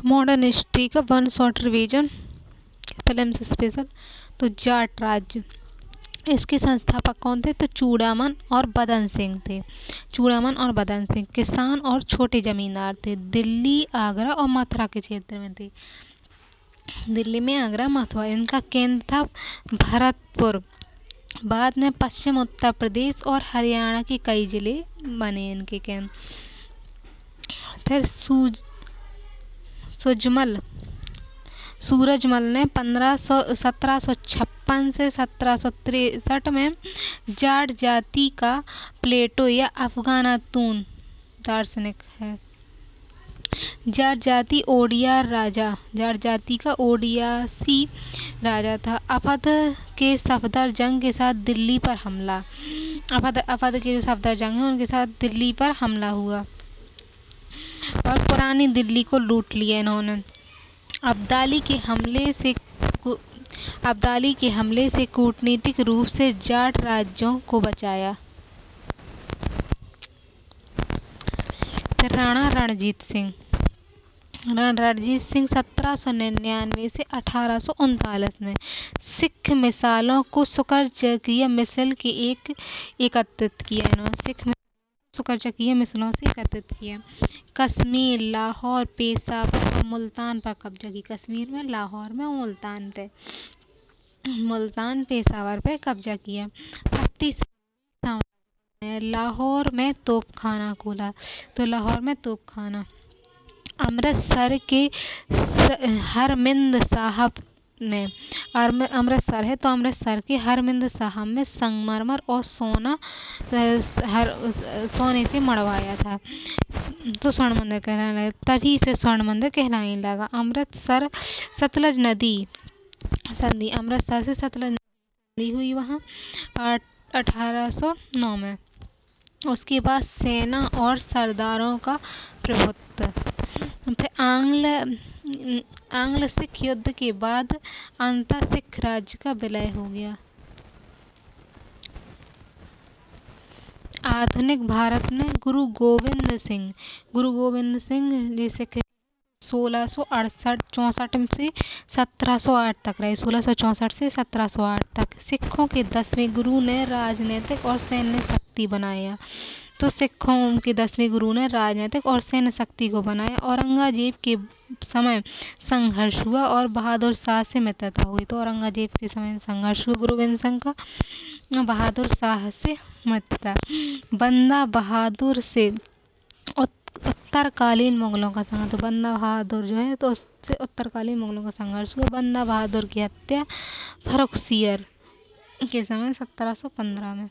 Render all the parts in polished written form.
Modern history का one shot revision films special. तो जाट राज्य, इसके संस्थापक कौन थे? तो चूड़ामन और बदन सिंह थे। चूड़ामन और बदन सिंह किसान और छोटे जमींदार थे। दिल्ली, आगरा और मथुरा के क्षेत्र में थे। दिल्ली में, आगरा, मथुरा। इनका केंद्र था भरतपुर। बाद में पश्चिम उत्तर प्रदेश और हरियाणा के कई जिले बने इनके केंद्र। फिर सूरजमल ने 1756 से 1763 में जाट जाति का प्लेटो या अफगानातून दार्शनिक है। जाट जाति का ओडियासी राजा था। अवध के सफदरजंग के साथ दिल्ली पर हमला। अवध के जो सफदरजंग है उनके साथ दिल्ली पर हमला हुआ और पुरानी दिल्ली को लूट लिया इन्होंने। अब्दाली के हमले से कूटनीतिक रूप से जाट राज्यों को बचाया। फिर राणा रणजीत सिंह 1799 से 1839 में सिख मिसालों को शुक्रजकीय मिसल के एकत्रित किया इन्होंने। सिख शुक्रजकीय मिसलों से एकत्रित किया। कश्मीर, लाहौर, पेशावर, मुल्तान पर कब्जा की। कश्मीर में, लाहौर में, मुल्तान पेशावर पर कब्जा किया। लाहौर में तोपखाना खोला। तो लाहौर में तोपखाना। अमृतसर के हरमिंद साहब में, अमृतसर है तो अमृतसर के हरमिंद साहब में संगमरमर और सोने से मढ़वाया था तो स्वर्ण मंदिर कहलाने लगा। तभी से स्वर्ण मंदिर कहलाने लगा। अमृतसर सतलज नदी संधि, अमृतसर से सतलज नदी हुई वहाँ 1809 में। उसके बाद सेना और सरदारों का प्रभुत्व। फिर आंग्ल सिख युद्ध के बाद अंतर सिख राज्य का विलय हो गया। आधुनिक भारत में गुरु गोविंद सिंह जैसे 1664 से 1708 तक रहे। 1664 से 1708 तक सिखों के 10वें गुरु ने राजनीतिक और सैन्य शक्ति बनाया। तो सिखों के 10वें गुरु ने राजनीतिक और सैन्य शक्ति को बनाया। औरंगजेब के समय संघर्ष हुआ और बहादुर शाह से मित्रता हुई। तो औरंगजेब के समय संघर्ष हुआ गुरु गोविंद सिंह का, बहादुर शाह से मित्रता। बंदा बहादुर से उत्तरकालीन मुगलों का संघर्ष। तो बंदा बहादुर जो है तो उससे उत्तरकालीन मुगलों का संघर्ष हुआ। बंदा बहादुर की हत्या फर्रुखसियर के समय 1715 में।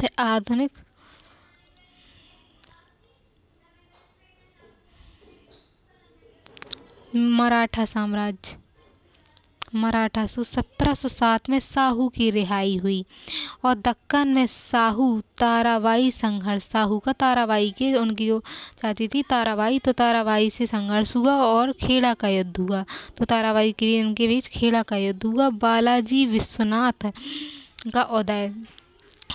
फिर आधुनिक मराठा साम्राज्य। 1707 में साहू की रिहाई हुई और दक्कन में साहू ताराबाई संघर्ष। साहू का ताराबाई के उनकी जो चाची थी ताराबाई, तो ताराबाई से संघर्ष हुआ और खेड़ा का युद्ध हुआ। तो ताराबाई के इनके बीच खेड़ा का युद्ध हुआ। बालाजी विश्वनाथ का उदय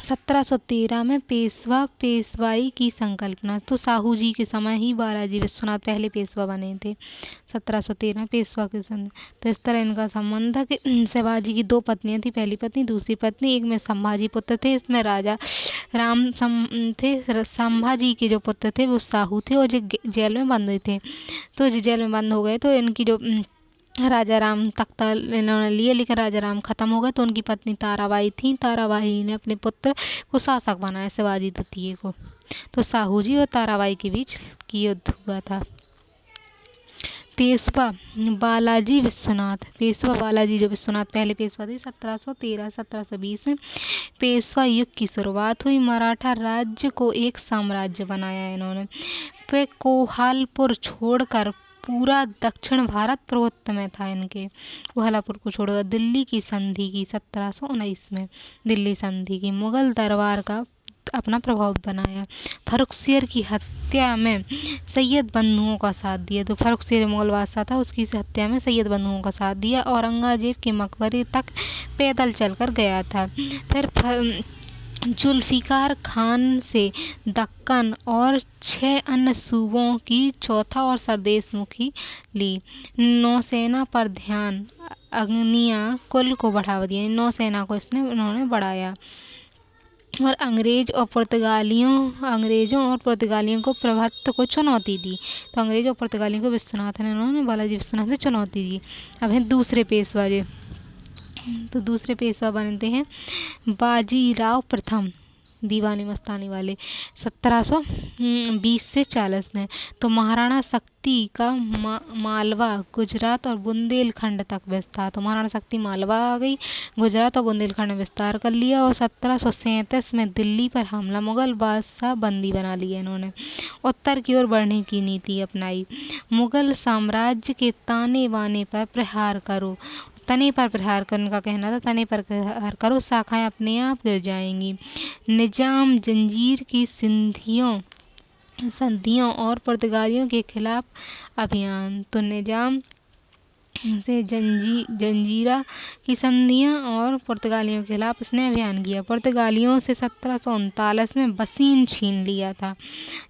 1713 में पेशवाई की संकल्पना। तो साहू जी के समय ही बालाजी विश्वनाथ पहले पेशवा बने थे। 1713 पेशवा के संबंध। तो इस तरह इनका संबंध था कि शिवाजी की 2 पत्नियां थी। पहली पत्नी, दूसरी पत्नी। एक में संभाजी पुत्र थे, इसमें राजा राम थे। संभाजी के जो पुत्र थे वो साहू थे और जो जेल में बंद थे। तो जो जेल में बंद हो गए तो इनकी जो राजा राम तख्ता इन्होंने लिए, लेकिन राजा राम खत्म हो गए। तो उनकी पत्नी ताराबाई थी। ताराबाई ने अपने पुत्र को शासक बनाया, शिवाजी द्वितीय को। तो साहू जी और ताराबाई के बीच की युद्ध हुआ था। पेशवा बालाजी जो विश्वनाथ पहले पेशवा थे 1713-1720 में पेशवा युग की शुरुआत हुई। मराठा राज्य को एक साम्राज्य बनाया इन्होंने। फिर कोल्हापुर छोड़कर पूरा दक्षिण भारत प्रभुत्व में था इनके। कोल्हापुर को छोड़कर दिल्ली की संधि की 1719 में। दिल्ली संधि की मुगल दरबार का अपना प्रभाव बनाया। फर्रुखसियर की हत्या में सैयद बंधुओं का साथ दिया। तो फर्रुखसियर मुगल बादशाह था, उसकी हत्या में सैयद बंधुओं का साथ दिया। औरंगजेब के मकबरे तक पैदल चलकर गया था। फिर जुल्फिकार खान से दक्कन और 6 अन्य सूबों की चौथा और सरदेशमुखी ली। नौसेना पर ध्यान, अग्निया कुल को बढ़ावा दिया। नौसेना को उन्होंने बढ़ाया और अंग्रेजों और पुर्तगालियों को प्रभुत्व को चुनौती दी। तो अंग्रेजों और पुर्तगालियों को बालाजी विश्वनाथ ने चुनौती दी। अब है दूसरे पेशवा जी। तो दूसरे पेशवा बनते हैं बाजीराव प्रथम, दीवानी मस्तानी वाले, 1720 से 40 में। तो महाराणा शक्ति का मालवा, गुजरात और बुंदेलखंड तक विस्तार। तो महाराणा शक्ति मालवा आ गई, गुजरात और बुंदेलखंड में विस्तार कर लिया। और 1737 में दिल्ली पर हमला, मुगल बादशाह बंदी बना लिया इन्होंने। उत्तर की ओर बढ़ने की नीति अपनाई। मुगल साम्राज्य के ताने बाने पर प्रहार करो, तने पर प्रहार कर, उनका कहना था तने पर प्रहार करो, शाखाएं अपने आप गिर जाएंगी। निजाम जंजीर की संधियों और पुर्तगालियों के खिलाफ अभियान। तो निजाम से जंजीरा की संधियां और पुर्तगालियों के खिलाफ इसने अभियान किया। पुर्तगालियों से 1739 में बसीन छीन लिया था,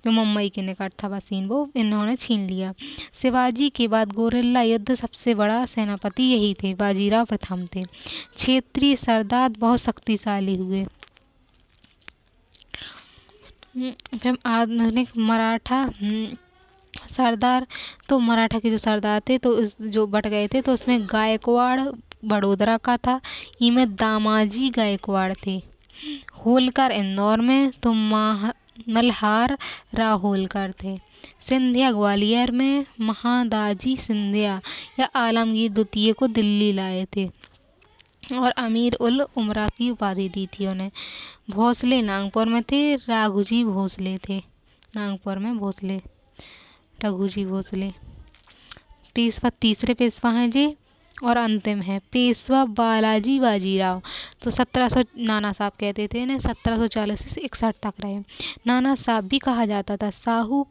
जो मुंबई के निकट था बसीन, वो इन्होंने छीन लिया। शिवाजी के बाद गोरिल्ला युद्ध सबसे बड़ा सेनापति यही थे, बाजीराव प्रथम थे। क्षेत्रीय सरदार बहुत शक्तिशाली हुए। फिर आधुनिक मराठा सरदार, तो मराठा के जो सरदार थे तो जो बट गए थे, तो उसमें गायकवाड़ बड़ोदरा का था, इनमें दामाजी गायकवाड़ थे। होलकर इंदौर में, तो मल्हार राव होलकर थे। सिंधिया ग्वालियर में, महादाजी सिंधिया या आलमगीर द्वितीय को दिल्ली लाए थे और अमीर उल उमरा की उपाधि दी थी उन्हें। भोसले नागपुर में थे, राघोजी भोसले थे नागपुर में, रघुजी भोसले। पेशवा तीसरे पेशवा हैं जी, और अंतिम है पेशवा बालाजी बाजीराव। तो 1700, नाना साहब कहते थे इन्हें, 1740 से 61 तक रहे। नाना साहब भी कहा जाता था। साहू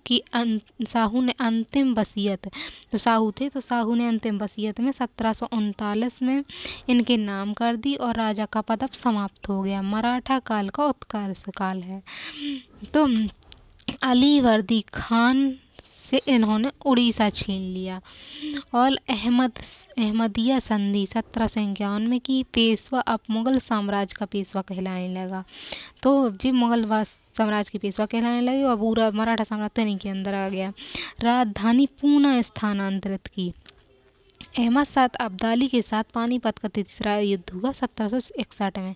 ने अंतिम वसीयत, जो साहू थे तो साहू ने अंतिम वसीयत में 1739 में इनके नाम कर दी और राजा का पद अब समाप्त हो गया। मराठा काल का उत्कर्ष काल है। तो अलीवर्दी खान से इन्होंने उड़ीसा छीन लिया और अहमदिया संधि 1751 में की। पेशवा अब मुगल साम्राज्य का पेशवा कहलाने लगा। तो जब मुगल साम्राज्य की पेशवा कहलाने लगे और पूरा मराठा साम्राज्य इन्हीं के अंदर आ गया। राजधानी पूना स्थानांतरित की। अहमद शाह अब्दाली के साथ पानीपत का तीसरा युद्ध हुआ 1761 में।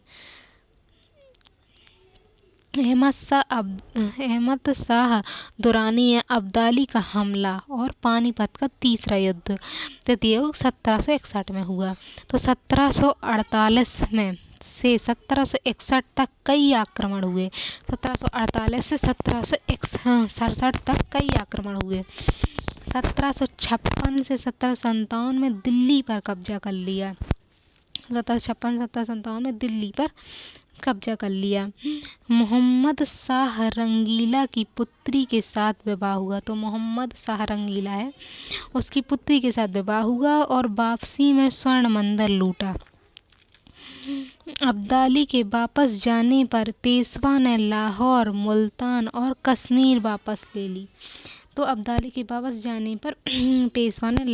अहमद शाह दुरानी अब्दाली का हमला और पानीपत का तीसरा युद्ध तृतीय 1761 में हुआ। तो 1748 में से 1761 तक कई आक्रमण हुए। 1748 से 1767 तक कई आक्रमण हुए। 1756 से 1757 में दिल्ली पर कब्जा कर लिया। 1756-1757 में दिल्ली पर कब्जा कर लिया। मोहम्मद शाह रंगीला की पुत्री के साथ विवाह हुआ। तो मोहम्मद शाह रंगीला है, उसकी पुत्री के साथ विवाह हुआ और वापसी में स्वर्ण मंदिर लूटा। अब्दाली के वापस जाने पर पेशवा ने लाहौर, मुल्तान और कश्मीर वापस ले ली। तो अब्दाली के वापस जाने पर पेशवा ने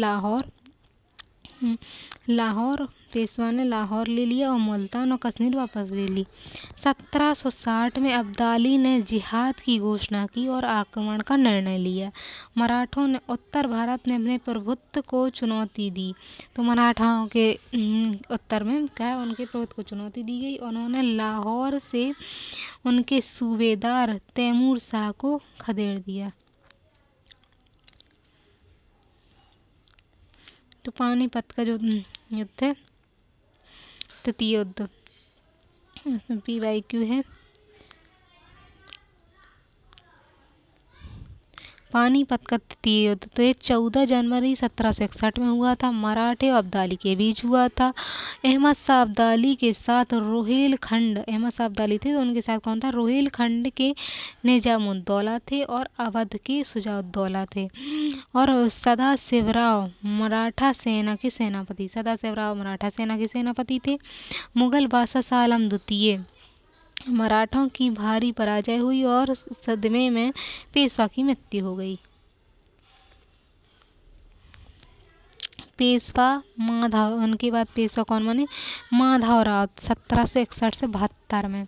लाहौर ले लिया और मुल्तान और कश्मीर वापस ले ली। 1760 में अब्दाली ने जिहाद की घोषणा की और आक्रमण का निर्णय लिया। मराठों ने उत्तर भारत में अपने प्रभुत्व को चुनौती दी। तो मराठाओं के उत्तर में क्या, उनके प्रभुत्व को चुनौती दी गई। उन्होंने लाहौर से उनके सूबेदार तैमूर शाह को खदेड़ दिया। तो पानीपत का जो युद्ध है, तृतीय युद्ध, इसमें PYQ है। पानीपत का तृतीय युद्ध तो ये 14 जनवरी 1761 में हुआ था। मराठे और अब्दाली के बीच हुआ था। अहमद शाह अब्दाली के साथ रोहिलखंड, अहमद शाह अब्दाली थे तो उनके साथ कौन था, रोहिलखंड के निजामुद्दौला थे और अवध के शुजाउद्दौला थे। और सदाशिवराव मराठा सेना के सेनापति थे। मुगल बादशाह शाह आलम द्वितीय मराठों की भारी पराजय हुई और सदमे में पेशवा की मृत्यु हो गई। पेशवा माधव, उनके बाद पेशवा कौन बने? माधवराव, 1761 से 72 में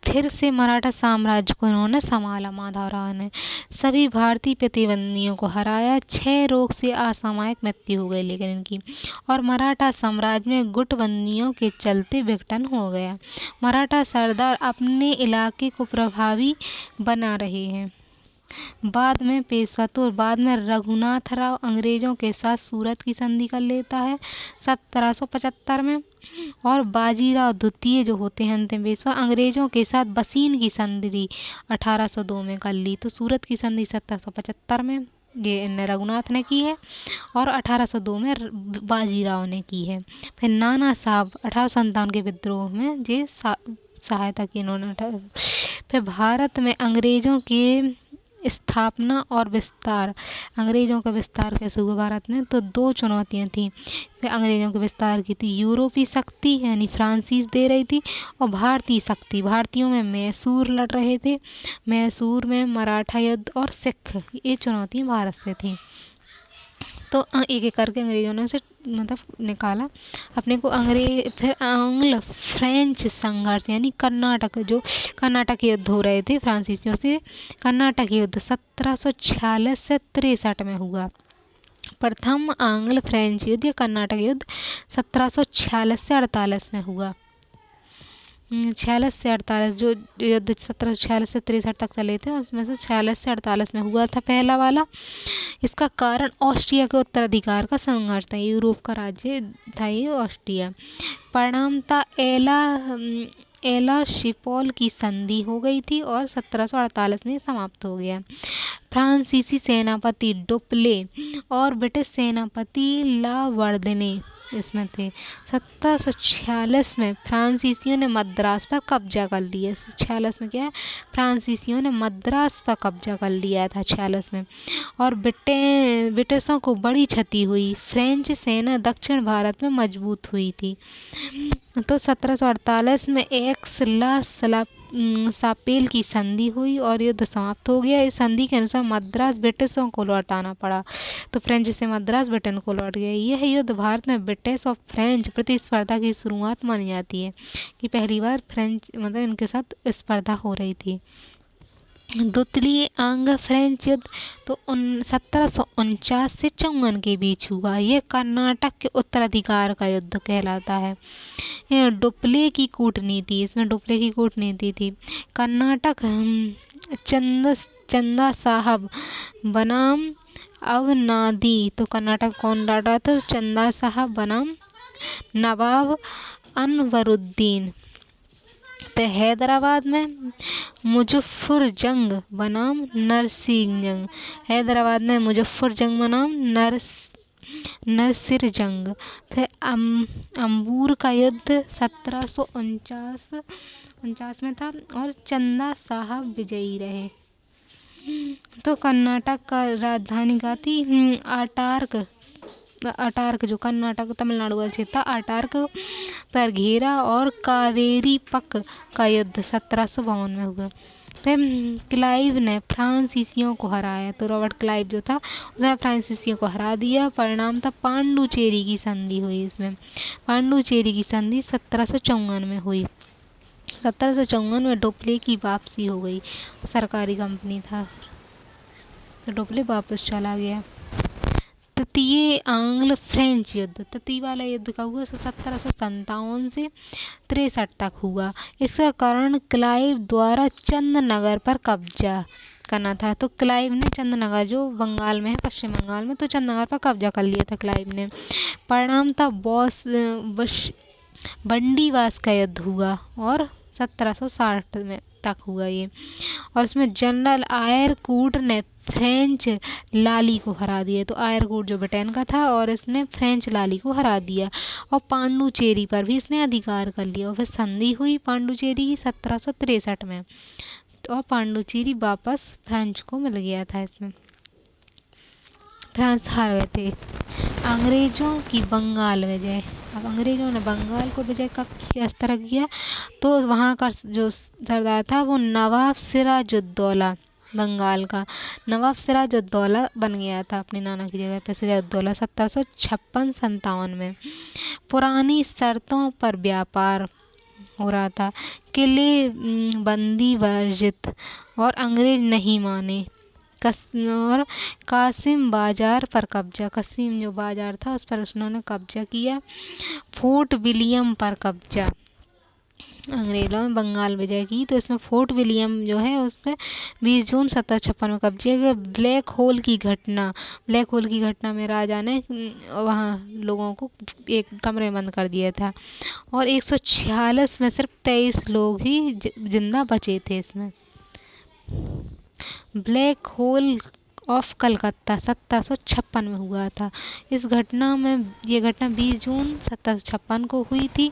फिर से मराठा साम्राज्य को उन्होंने संभाला। माधवराव ने सभी भारतीय प्रतिबंधियों को हराया। 6 रोग से असामयिक मृत्यु हो गई लेकिन इनकी, और मराठा साम्राज्य में गुटबंदियों के चलते विघटन हो गया। मराठा सरदार अपने इलाके को प्रभावी बना रहे हैं। बाद में पेशवा तो बाद में रघुनाथ राव अंग्रेजों के साथ सूरत की संधि कर लेता है 1775 में, और बाजीराव द्वितीय जो होते हैं अंतिम पेशवा, अंग्रेजों के साथ बसीन की संधि 1802 में कर ली। तो सूरत की संधि 1775 में ये रघुनाथ ने की है और 1802 में बाजीराव ने की है। फिर नाना साहब 1857 के विद्रोह में ये सहायता की इन्होंने। फिर भारत में अंग्रेजों के स्थापना और विस्तार। अंग्रेजों का विस्तार कैसे हुआ भारत में? तो 2 चुनौतियां थी। फिर अंग्रेजों के विस्तार की थी यूरोपीय शक्ति यानी फ्रांसीस दे रही थी, और भारतीय शक्ति। भारतीयों में मैसूर लड़ रहे थे, मैसूर में मराठा युद्ध और सिख, ये चुनौतियां भारत से थी। तो एक एक करके अंग्रेजों ने उसे मतलब निकाला अपने को। फिर आंग्ल फ्रेंच संघर्ष यानी कर्नाटक युद्ध हो रहे थे फ्रांसीसियों से। कर्नाटक युद्ध 1746 से 63 में हुआ। प्रथम आंग्ल फ्रेंच युद्ध या कर्नाटक युद्ध 1746 से 48 में हुआ। 46 से 48 जो युद्ध 1746 से 63 तक चले थे, उसमें से 46 से 48 में हुआ था पहला वाला। इसका कारण ऑस्ट्रिया के उत्तराधिकार का संघर्ष था। यूरोप का राज्य था ये ऑस्ट्रिया। परिणाम था एला शिपॉल की संधि हो गई थी और 1748 में समाप्त हो गया। फ्रांसीसी सेनापति डुप्ले और ब्रिटिश सेनापति लावर्दने इसमें थे। 1746 में फ्रांसीसियों ने मद्रास पर कब्जा कर लिया। 46 में क्या है? फ्रांसीसियों ने मद्रास पर कब्जा कर लिया था 46 में, और ब्रिटिशों को बड़ी क्षति हुई। फ्रेंच सेना दक्षिण भारत में मजबूत हुई थी। तो 1748 में एक्स ला सापेल की संधि हुई और युद्ध समाप्त हो गया। इस संधि के अनुसार मद्रास ब्रिटिशों को लौटाना पड़ा, तो फ्रेंच से मद्रास ब्रिटेन को लौट गया। यह युद्ध भारत में ब्रिटिश और फ्रेंच प्रतिस्पर्धा की शुरुआत मानी जाती है कि पहली बार फ्रेंच मतलब इनके साथ स्पर्धा हो रही थी। द्वितीय आंग्ल फ्रेंच युद्ध तो 1749 से 54 के बीच हुआ। यह कर्नाटक के उत्तराधिकार का युद्ध कहलाता है। डुप्ले की कूटनीति, इसमें डुप्ले की कूटनीति थी। कर्नाटक चंदा साहब बनाम अवनादी, तो कर्नाटक कौन लड़ रहा था? चंदा साहब बनाम नवाब अनवरुद्दीन। पे हैदराबाद में मुजफ्फर जंग बनाम नरसिंह जंग। हैदराबाद में मुजफ्फर जंग बनाम नरसिर जंग। फिर अंबूर का युद्ध 1749 में था और चंदा साहब विजयी रहे। तो कर्नाटक का राजधानी का थी अटार्क जो कर्नाटक तमिलनाडु वाला क्षेत्र था, अटार्क पर घेरा, और कावेरी पक का युद्ध 1752 में हुआ। फिर क्लाइव ने फ्रांसीसियों को हराया। तो रॉबर्ट क्लाइव जो था उसने फ्रांसीसियों को हरा दिया। परिणाम था पांडुचेरी की संधि हुई। इसमें पांडुचेरी की संधि 1754 में हुई। 1754 में डुप्ले की वापसी हो गई। सरकारी कंपनी था तो डुप्ले वापस चला गया। तृतीय आंग्ल फ्रेंच युद्ध, तृतीय वाला युद्ध का हुआ 1757 से 63 तक हुआ। इसका कारण क्लाइव द्वारा चंदनगर पर कब्जा करना था। तो क्लाइव ने चंदनगर जो बंगाल में है, पश्चिम बंगाल में, तो चंदनगर पर कब्जा कर लिया था क्लाइव ने। परिणाम था बंडीवास का युद्ध हुआ और 1760 में तक हुआ ये, और इसमें जनरल आयरकूट ने फ्रेंच लाली को हरा दिया। तो आयरकूट जो ब्रिटेन का था और इसने फ्रेंच लाली को हरा दिया, और पांडुचेरी पर भी इसने अधिकार कर लिया। और फिर संधि हुई पांडुचेरी की 1763 में, और पांडुचेरी वापस फ्रांस को मिल गया था। इसमें फ्रांस हार गए थे। अंग्रेजों की बंगाल विजय, अब अंग्रेजों ने बंगाल को विजय कब किस तरह किया, तो वहाँ का जो सरदार था वो नवाब सिराजुद्दौला, बंगाल का नवाब सिराजुद्दौला बन गया था अपने नाना की जगह पे सिराजुद्दौला 1756-57 में। पुरानी शर्तों पर व्यापार हो रहा था, किले बंदी वर्जित और अंग्रेज नहीं माने। और कासिम बाजार पर कब्जा, कासिम जो बाजार था उस पर उन्होंने कब्जा किया। फोर्ट विलियम पर कब्जा, अंग्रेजों ने बंगाल विजय की तो इसमें फोर्ट विलियम जो है उस पर 20 जून 1756 में कब्जे किया। ब्लैक होल की घटना, ब्लैक होल की घटना में राजा ने वहाँ लोगों को एक कमरे में बंद कर दिया था और 146 में सिर्फ 23 लोग ही जिंदा बचे थे इसमें। ब्लैक होल ऑफ कलकत्ता 1756 में हुआ था। इस घटना में ये घटना 20 जून 1756 को हुई थी।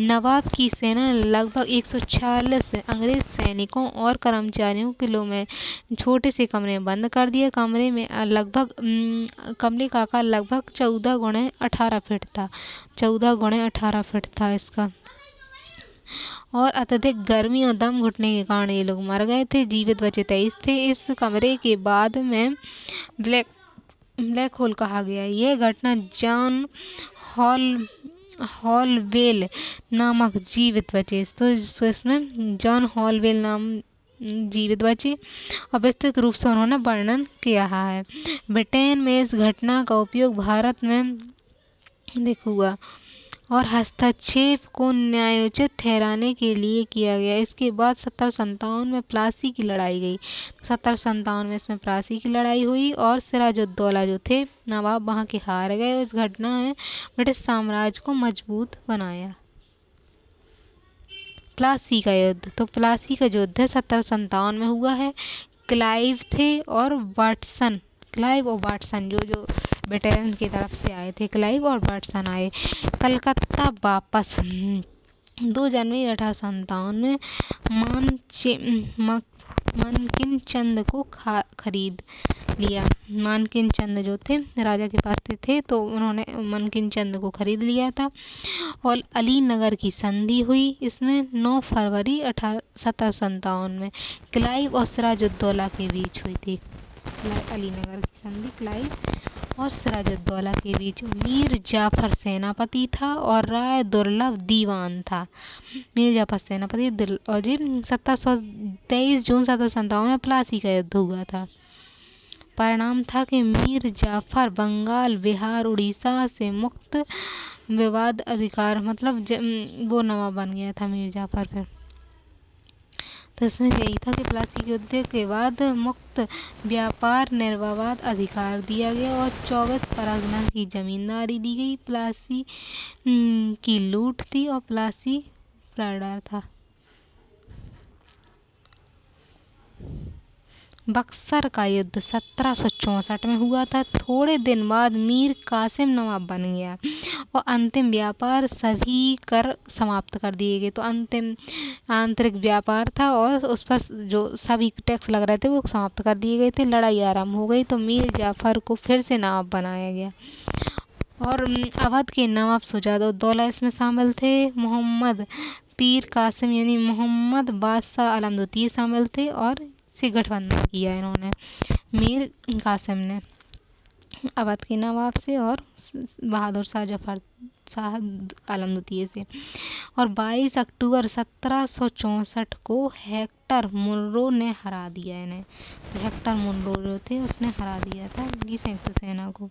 नवाब की सेना लगभग 146 अंग्रेज सैनिकों और कर्मचारियों किलों में छोटे से कमरे में बंद कर दिए। कमरे में लगभग कमरे का आकार लगभग 14 गुणे 18 फीट था, 14 गुणे 18 फीट था इसका। और अत्यधिक गर्मी और दम घुटने के कारण ये लोग मर गए थे, जीवित बचे 23 थे। इस कमरे के बाद में ब्लैक होल कहा गया। यह घटना जॉन हॉलवेल नामक जीवित बचे, तो इसमें जॉन हॉलवेल नाम जीवित बचे और विस्तृत रूप से उन्होंने वर्णन किया है। ब्रिटेन में इस घटना का उपयोग भारत में हुआ और हस्तक्षेप को न्यायोचित ठहराने के लिए किया गया। इसके बाद 1757 में प्लासी की लड़ाई गई, 1757 में इसमें प्लासी की लड़ाई हुई और सिराजुद्दौला जो थे नवाब वहाँ के हार गए। इस घटना ने ब्रिटिश साम्राज्य को मजबूत बनाया। प्लासी का युद्ध, तो प्लासी का युद्ध 1757 में हुआ है। क्लाइव थे और वाटसन, क्लाइव और वाटसन जो ब्रिटेन की तरफ से आए थे, क्लाइव और वाटसन आए। कलकत्ता वापस 2 जनवरी 1857 में मानकिन चंद को खरीद लिया। मानकिन चंद जो थे राजा के पास थे तो उन्होंने मानकिन चंद को खरीद लिया था। और अलीनगर की संधि हुई, इसमें 9 फरवरी 1757 में क्लाइव और सिराजुद्दौला के बीच हुई थी। अलीनगर की संधि क्लाइव और सिराजुद्दौला के बीच। मीर जाफर सेनापति था और राय दुर्लभ दीवान था। मीर जाफर सेनापति और जी 23 जून 1757 में प्लासी का युद्ध हुआ था। परिणाम था कि मीर जाफर बंगाल, बिहार, उड़ीसा से मुक्त विवाद अधिकार, मतलब वो नवाब बन गया था मीर जाफर फिर। तो इसमें यही था कि प्लासी के युद्ध के बाद मुक्त व्यापार निर्विवाद अधिकार दिया गया और 24 परगना की जमींदारी दी गई। प्लासी की लूट थी और प्लासी प्लाडर था। बक्सर का युद्ध 1764 में हुआ था। थोड़े दिन बाद मीर कासिम नवाब बन गया और अंतिम व्यापार सभी कर समाप्त कर दिए गए। तो अंतिम आंतरिक व्यापार था और उस पर जो सभी टैक्स लग रहे थे वो समाप्त कर दिए गए थे। लड़ाई आरंभ हो गई तो मीर जाफर को फिर से नवाब बनाया गया और अवध के नवाब शुजाउद्दौला इसमें शामिल थे। मोहम्मद पीर कासिम यानी मोहम्मद बादशाह आलम द्वितीय शामिल थे और से गठबंधन किया इन्होंने मीर कासिम ने अवध के नवाब से और बहादुर शाह जफर शाह आलम द्वितीय से। और 22 अक्टूबर 1764 को हेक्टर मुनरो ने हरा दिया इन्हें। तो हेक्टर मुनरो जो थे उसने हरा दिया था इनकी संयुक्त सेना को।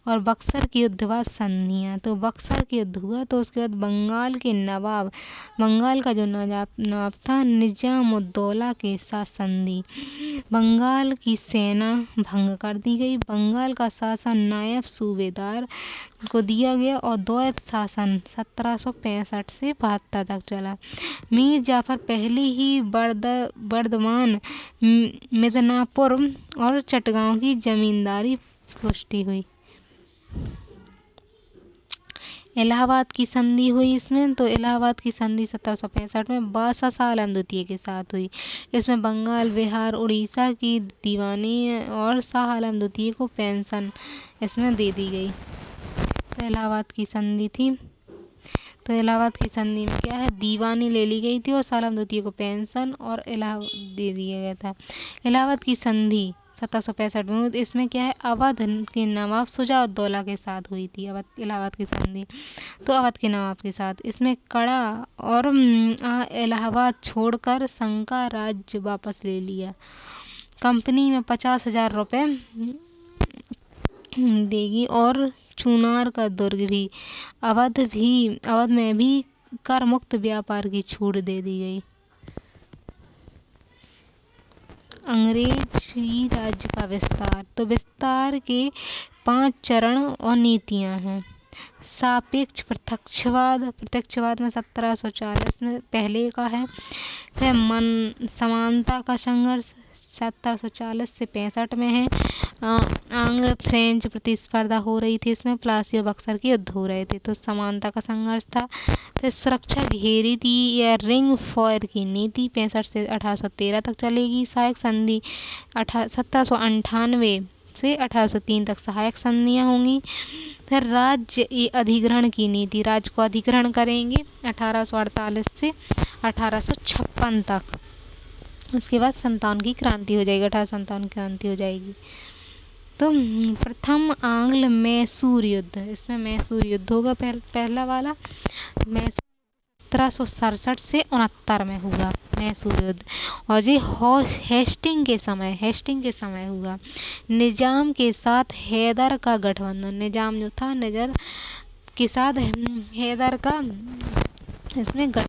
और बक्सर के युद्ध बाद संधियाँ, तो बक्सर के युद्ध हुआ तो उसके बाद बंगाल के नवाब, बंगाल का जो नवाब था निजामुद्दौला के साथ संधि। बंगाल की सेना भंग कर दी गई। बंगाल का शासन नायब सूबेदार को दिया गया और द्वैत शासन 1765 से 72 तक चला। मीर जाफर पहले ही बर्दवान, मिदनापुर और चटगांव की जमींदारी पुष्टि हुई। इलाहाबाद की संधि हुई इसमें, तो इलाहाबाद की संधि 1765 में बादशाह शाह आलम द्वितीय के साथ हुई। इसमें बंगाल, बिहार, उड़ीसा की दीवानी और शाह आलम द्वितीय को पेंशन इसमें दे दी गई। तो इलाहाबाद की संधि थी तो इलाहाबाद की संधि में क्या है, दीवानी ले ली गई थी और सालम द्वितीय को पेंशन और इलाहाबाद दे दिया गया था। इलाहाबाद की संधि 1765 में, इसमें क्या है, अवध के नवाब शुजा-उद-दौला के साथ हुई थी अवध इलाहाबाद की संधि, तो अवध के नवाब के साथ। इसमें कड़ा और इलाहाबाद छोड़कर संका राज्य वापस ले लिया। कंपनी में 50,000 रुपये देगी और चुनार का दुर्ग भी, अवध में भी कर मुक्त व्यापार की छूट दे दी गई। अंग्रेजी राज्य का विस्तार, तो विस्तार के 5 चरण और नीतियां हैं। सापेक्ष प्रत्यक्षवाद में 1740 में पहले का है। फिर समानता का संघर्ष 1740 से 65 में है। आंग्ल फ्रेंच प्रतिस्पर्धा हो रही थी, इसमें प्लासी और बक्सर के युद्ध हो रहे थे, तो समानता का संघर्ष था। फिर सुरक्षा घेरी थी या रिंग फायर की नीति 65 से 1813 तक चलेगी। सहायक संधि 1798 से 1803 तक सहायक संधियाँ होंगी। फिर राज्य अधिग्रहण की नीति, राज्य को अधिग्रहण करेंगे 1848 से 1856 तक। उसके बाद 57 की क्रांति हो जाएगी, 1857 की क्रांति हो जाएगी। तो प्रथम आंग्ल मैसूर युद्ध, इसमें मैसूर युद्ध होगा पहला वाला, मैसूर 1767 से 69 में हुआ मैसूर युद्ध। और ये हेस्टिंग के समय हुआ। निजाम के साथ हैदर का गठबंधन, निजाम जो था, निजर के साथ हैदर का इसमें गठबंधन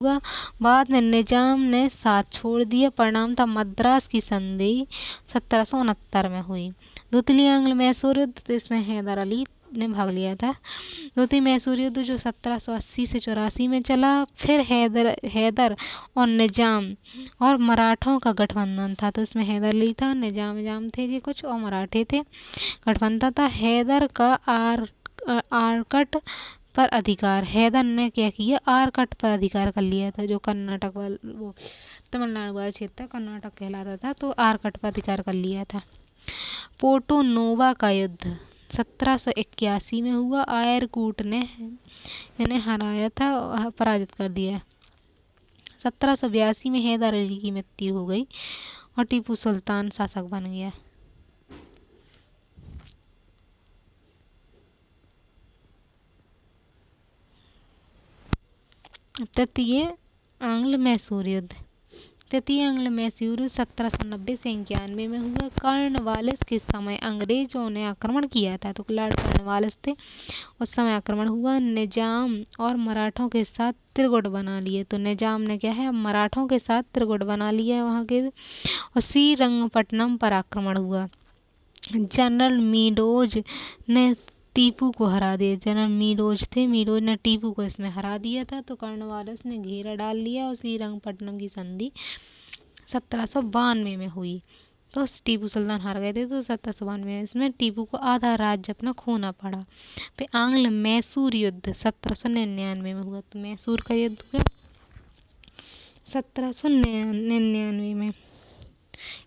हुआ। बाद में निजाम ने साथ छोड़ दिया, परिणाम था मद्रास की संधि 1769 में हुई। द्वितीय आंग्ल मैसूर युद्ध, तो इसमें हैदर अली ने भाग लिया था। द्वितीय मैसूर युद्ध जो 1780 से 84 में चला। फिर हैदर और निजाम और मराठों का गठबंधन था, तो इसमें हैदर अली था, निजाम थे ये कुछ और मराठे थे। गठबंधन था। हैदर का आरकट पर अधिकार, हैदर ने क्या किया, आरकट पर अधिकार कर लिया था, जो कर्नाटक वो तमिलनाडु वाला क्षेत्र कर्नाटक कहलाता था, तो आरकट पर अधिकार कर लिया था। पोर्टो नोवा का युद्ध 1781 में हुआ। आयरकूट ने इन्हें हराया था, पराजित कर दिया। 1782 में हैदर अली की मृत्यु हो गई और टीपू सुल्तान शासक बन गया। तृतीय आंग्ल मैसूर युद्ध 1790 से 91 में हुआ। कॉर्नवालिस के समय अंग्रेजों ने आक्रमण किया था, तो लॉर्ड कॉर्नवालिस थे, उस समय आक्रमण हुआ। निजाम और मराठों के साथ त्रिगुट बना लिए, तो निजाम ने क्या है, मराठों के साथ त्रिगुट बना लिया वहाँ के, और श्रीरंगपट्टनम पर आक्रमण हुआ। जनरल मीडोज ने टीपू को हरा दिया, जनरल मीडोज ने टीपू को इसमें हरा दिया था, तो कॉर्नवालिस ने घेरा डाल लिया और श्रीरंगपट्टनम की संधि 1792 में हुई। तो टीपू सुल्तान हार गए थे, तो 1792 में इसमें टीपू को आधा राज्य अपना खोना पड़ा। फिर आंग्ल मैसूर युद्ध 1799 में हुआ, तो मैसूर का युद्ध हुआ 1799 में।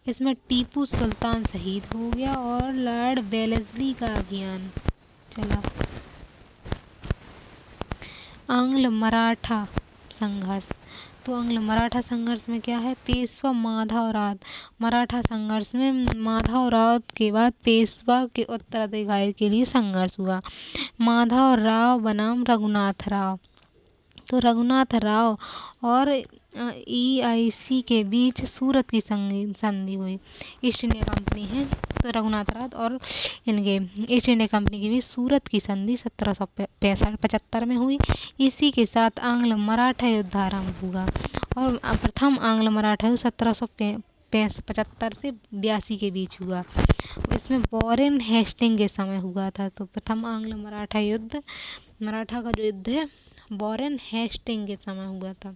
इसमें टीपू सुल्तान शहीद हो गया और लॉर्ड वेलेस्ली का अभियान चला। आंग्ल मराठा संघर्ष, तो आंग्ल मराठा संघर्ष में क्या है, पेशवा माधवराव, मराठा संघर्ष में माधवराव के बाद पेशवा के उत्तराधिकारी के लिए संघर्ष हुआ। माधवराव बनाम रघुनाथ राव, तो रघुनाथ राव और EIC के बीच सूरत की संधि हुई। ईस्ट इंडिया कंपनी है, तो रघुनाथ राव और इनके ईस्ट इंडिया कंपनी के बीच सूरत की संधि 1775 में हुई। इसी के साथ आंग्ल मराठा युद्ध आरंभ हुआ और प्रथम आंग्ल मराठा युद्ध 1775 से 82 के बीच हुआ। इसमें वॉरेन हेस्टिंग के समय हुआ था, तो प्रथम आंग्ल मराठा युद्ध, मराठा का जो युद्ध है वॉरेन हेस्टिंग के समय हुआ था।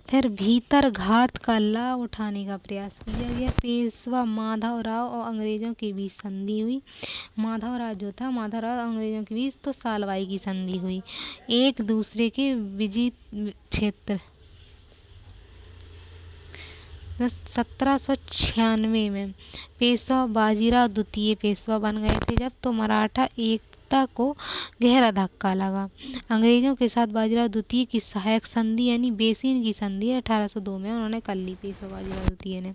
फिर भीतर घात का लाभ उठाने का प्रयास किया गया। पेशवा माधवराव और अंग्रेजों के बीच संधि हुई। माधवराव अंग्रेजों के बीच तो सालवाई की संधि हुई। एक दूसरे के विजित क्षेत्र 1796 में पेशवा बाजीराव द्वितीय पेशवा बन गए थे जब, तो मराठा एक सत्ता को गहरा धक्का लगा। अंग्रेजों के साथ बाजीराव द्वितीय की सहायक संधि यानी बेसिन की संधि 1802 में उन्होंने कर ली पेशवा बाजीराव द्वितीय ने।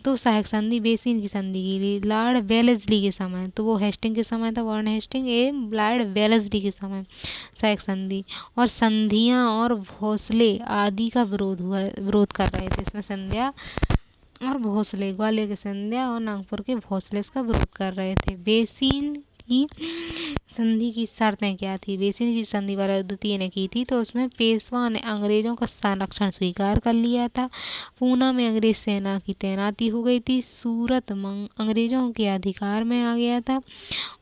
तो सहायक संधि बेसिन की संधि की ली लॉर्ड वेलेस्ली के समय, तो वो हेस्टिंग के समय था, वारेन हेस्टिंग ए लॉर्ड वेलेस्ली के समय सहायक संधि। और संधियां और भोसले आदि का विरोध कर रहे थे इसमें। संध्या और भोसले, ग्वालियर के संध्या और नागपुर के भोसले इसका विरोध कर रहे थे। बेसिन की संधि की शर्तें क्या थी? बेसिन की संधि बाजीराव द्वितीय ने की थी, तो उसमें पेशवा ने अंग्रेजों का संरक्षण स्वीकार कर लिया था। पूना में अंग्रेज सेना की तैनाती हो गई थी। सूरत अंग्रेजों के अधिकार में आ गया था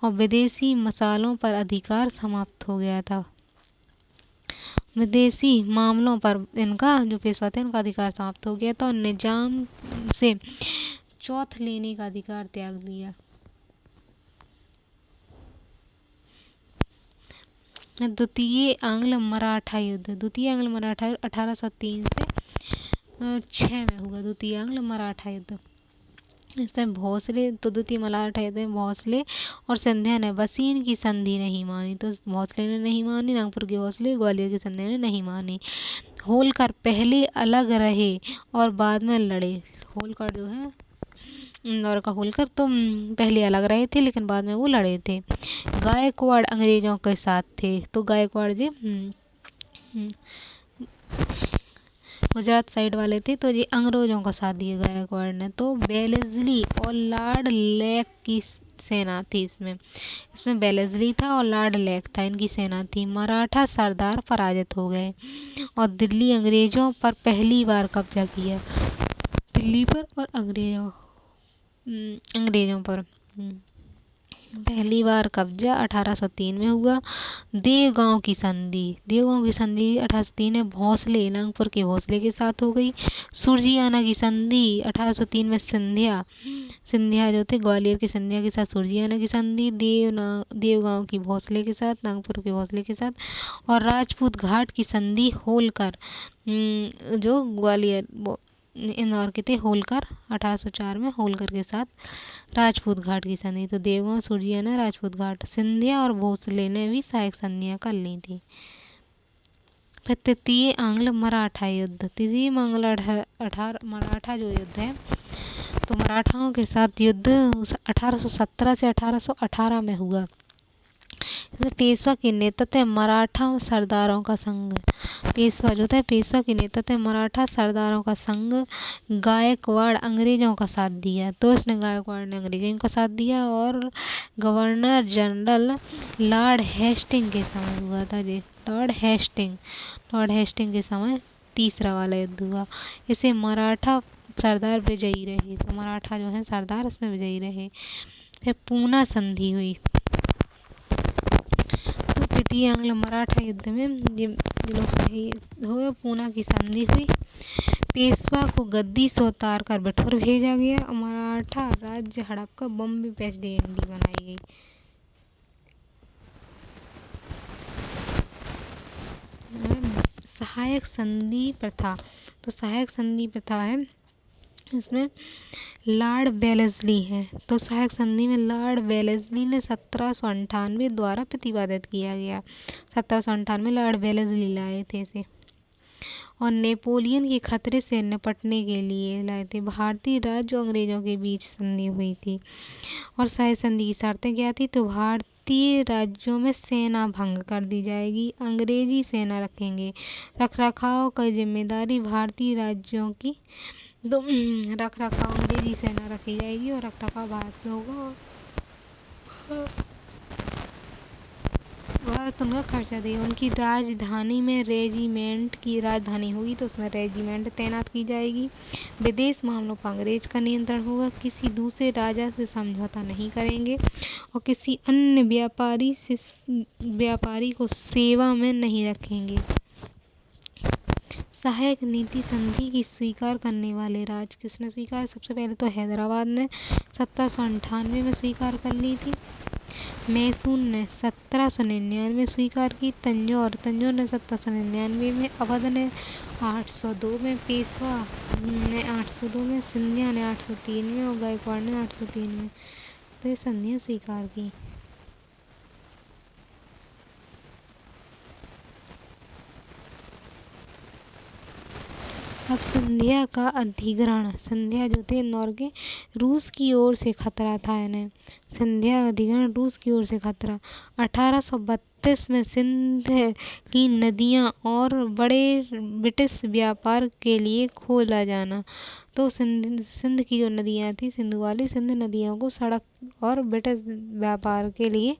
और विदेशी मसालों पर अधिकार समाप्त हो गया था। विदेशी मामलों पर इनका जो पेशवा थे उनका अधिकार समाप्त हो गया था और निजाम से चौथ लेने का अधिकार त्याग लिया। द्वितीय आंग्ल मराठा युद्ध। द्वितीय आंग्ल मराठा 1803 से 6 में हुआ द्वितीय आंग्ल मराठा युद्ध। इसमें भोसले, तो द्वितीय मराठा युद्ध में भोसले और सिंधिया ने बेसिन की संधि नहीं मानी, तो भोसले ने नहीं मानी, नागपुर के भोसले, ग्वालियर के सिंधिया ने नहीं मानी। होलकर पहले अलग रहे और बाद में लड़े। होलकर जो है इंदौर का होलकर तो पहले अलग रहे थे लेकिन बाद में वो लड़े थे। गायकवाड़ अंग्रेजों के साथ थे, तो गायकवाड़ जी गुजरात साइड वाले थे, तो ये अंग्रेजों का साथ दिया गायकवाड़ ने। तो वेलेस्ली और लॉर्ड लेक की सेना थी इसमें वेलेस्ली था और लॉर्ड लेक था, इनकी सेना थी। मराठा सरदार पराजित हो गए और दिल्ली अंग्रेजों पर पहली बार कब्जा किया। दिल्ली पर और अंग्रेजों पर पहली बार कब्जा 1803 में हुआ। देवगांव की संधि 1803 में भोसले, नागपुर के भोसले के साथ हो गई। सुरजियाना की संधि 1803 में सिंधिया जो थे ग्वालियर के सिंधिया के साथ सुरजियाना की संधि। देवगांव की भोसले के साथ, नागपुर के भोसले के साथ। और राजपूत घाट की संधि होलकर जो ग्वालियर इंदौर के थे, होलकर 1804 में होलकर के साथ राजपूत घाट की संधि। तो देवगांव, सुरजियाना, राजपूत घाट। सिंधिया और भोसले ने भी सहायक संधियां कर ली थी। फिर तृतीय आंग्ल मराठा युद्ध। तृतीय मराठा जो युद्ध है, तो मराठाओं के साथ युद्ध 1817 से 1818 में हुआ। पेशवा के नेतृत्व मराठा सरदारों का संघ, पेशवा जो था पेशवा के नेतृत्व मराठा सरदारों का संघ गायकवाड़ अंग्रेजों का साथ दिया। तो इसने गायकवाड़ ने अंग्रेजों का साथ दिया और गवर्नर जनरल लॉर्ड हेस्टिंग के समय हुआ था जी। लॉर्ड हेस्टिंग के समय तीसरा वाला युद्ध हुआ। इसे मराठा सरदार विजयी रहे, तो मराठा जो है सरदार इसमें विजयी रहे। फिर पूना संधि हुई। तृतीय आंग्ल मराठा युद्ध में ये लोग सही हुए। पूना की संधि हुई। पेशवा को गद्दी से उतार कर बिठूर भेजा गया और मराठा राज्य हड़प कर बॉम्बे प्रेसिडेंसी बनाई गई। सहायक संधि प्रथा, तो सहायक संधि प्रथा है इसमें लॉर्ड वेलेस्ली है। तो सहायक संधि में लॉर्ड वेलेस्ली ने 1798 द्वारा प्रतिपादित किया गया। 1798 लॉर्ड वेलेस्ली लाए थे इसे और नेपोलियन के खतरे से निपटने के लिए लाए थे। भारतीय राज्य और अंग्रेजों के बीच संधि हुई थी और सहायक संधि की शर्तें क्या थी? तो भारतीय राज्यों में सेना भंग कर दी जाएगी, अंग्रेजी सेना रखेंगे, रखरखाव की जिम्मेदारी भारतीय राज्यों की, तो रखरखाव अंग्रेजी सेना रखी जाएगी और रखरखाव भारत में होगा। भारत उनका खर्चा देगा। उनकी राजधानी में रेजिमेंट की राजधानी होगी, तो उसमें रेजिमेंट तैनात की जाएगी। विदेश मामलों पर अंग्रेज का नियंत्रण होगा। किसी दूसरे राजा से समझौता नहीं करेंगे और किसी अन्य व्यापारी को सेवा में नहीं रखेंगे। सहायक नीति संधि की स्वीकार करने वाले राज्य किसने स्वीकार? सबसे पहले तो हैदराबाद ने 1798 में स्वीकार कर ली थी। मैसूर ने 1799 में स्वीकार की। तंजौर ने 1799 में। अवध ने 802 में। पेशवा ने 802 में। सिंधिया ने 803 में और गायकवाड़ ने 803 में तो ये संधियाँ स्वीकार की। अब सिंधिया का अधिग्रहण। सिंधिया जो थे इंदौर के, रूस की ओर से खतरा था इन्हें। सिंधिया का अधिग्रहण, रूस की ओर से खतरा। 1832 में सिंध की नदियां और बड़े ब्रिटिश व्यापार के लिए खोला जाना। तो सिंध की जो नदियां थी, सिंध वाली सिंध नदियों को सड़क और ब्रिटिश व्यापार के लिए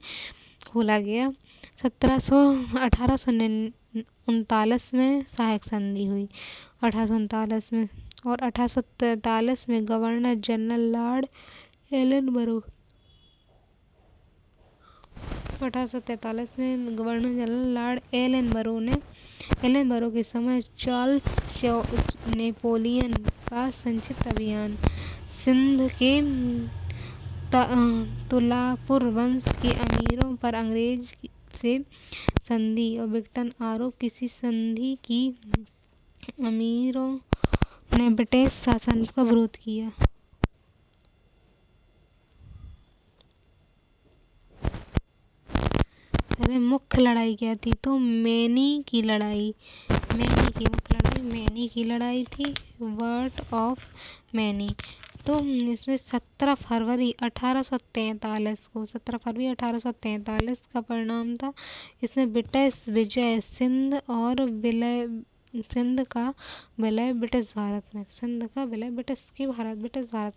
खोला गया। 1839 में सहायक संधि हुई, 1839 में। और 1843 में गवर्नर जनरल लॉर्ड एलन 1843 में गवर्नर जनरल लॉर्ड एलन बरो के समय चार्ल्स नेपोलियन का संक्षिप्त अभियान, सिंध के तुलापुर वंश के अमीरों पर अंग्रेज से संधि और विघटन आरोप। किसी संधि की अमीरों ने ब्रिटिश शासन का विरोध किया। अरे मुख्य लड़ाई क्या थी? तो मैनी की लड़ाई थी, वर्ड ऑफ मैनी। तो इसमें 17 फरवरी 1843 का परिणाम था। इसमें ब्रिटिश विजय, सिंध का विलय ब्रिटिश भारत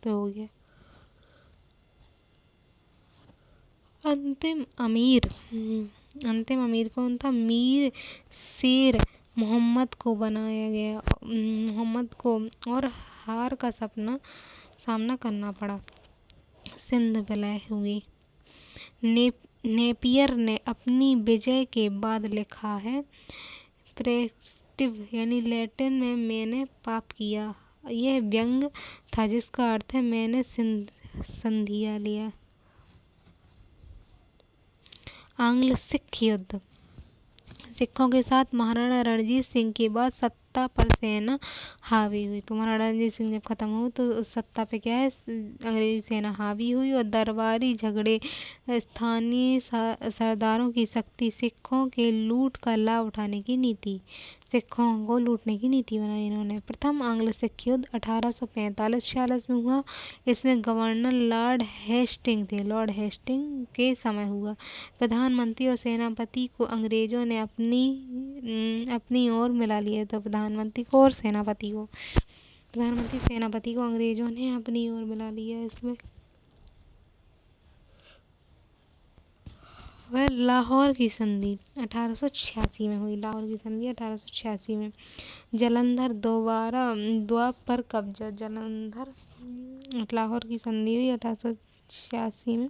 में हो गया। अंतिम अमीर कौन था? मीर शेर मोहम्मद को बनाया गया, और हार का सामना करना पड़ा। सिंध विलय हुई। नेपियर ने अपनी विजय के बाद लिखा है, प्रेस्टिव यानी लैटिन में मैंने पाप किया। यह व्यंग था जिसका अर्थ है मैंने संधिया लिया। आंग्ल सिख युद्ध। सिखों के साथ महाराणा रणजीत सिंह के बाद सत्ता पर सेना हावी हुई। तो महाराणा रणजीत सिंह जब खत्म हुए तो सत्ता पे क्या है, अंग्रेजी सेना हावी हुई। और दरबारी झगड़े, स्थानीय सरदारों की शक्ति, सिखों के लूट का लाभ उठाने की नीति, सिखों को लूटने की नीति बनाई इन्होंने। प्रथम आंग्ल सिख युद्ध 1845-46 में हुआ। इसमें गवर्नर लॉर्ड हेस्टिंग थे, लॉर्ड हेस्टिंग के समय हुआ। प्रधानमंत्री और सेनापति को अंग्रेजों ने अपनी ओर मिला लिया। तो प्रधानमंत्री सेनापति को अंग्रेजों ने अपनी ओर मिला लिया। इसमें वह लाहौर की संधि 1886 में हुई। लाहौर की संधि 1886 में। जालंधर द्वीप पर कब्जा। लाहौर की संधि हुई 1886 में।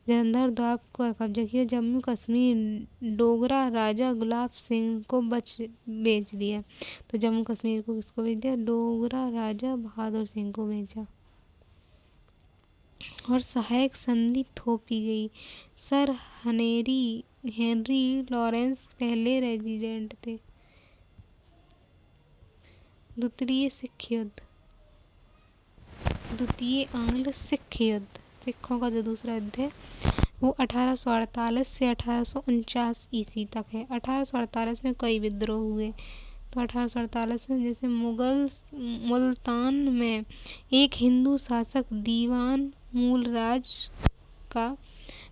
जालंधर द्वीप पर कब्जा किया। जम्मू कश्मीर डोगरा राजा गुलाब सिंह को बेच दिया। तो जम्मू कश्मीर को किसको बेच दिया? डोगरा राजा बहादुर सिंह को बेचा। और सहायक संधि थोपी गई। सर हेनरी लॉरेंस पहले रेजिडेंट थे। द्वितीय आंग्ल सिख युद्ध, सिखों का जो दूसरा युद्ध है वो 1848 से 1849 ईस्वी तक है। 1848 में कई विद्रोह हुए। तो 1848 में जैसे मुल्तान में एक हिंदू शासक दीवान मूलराज का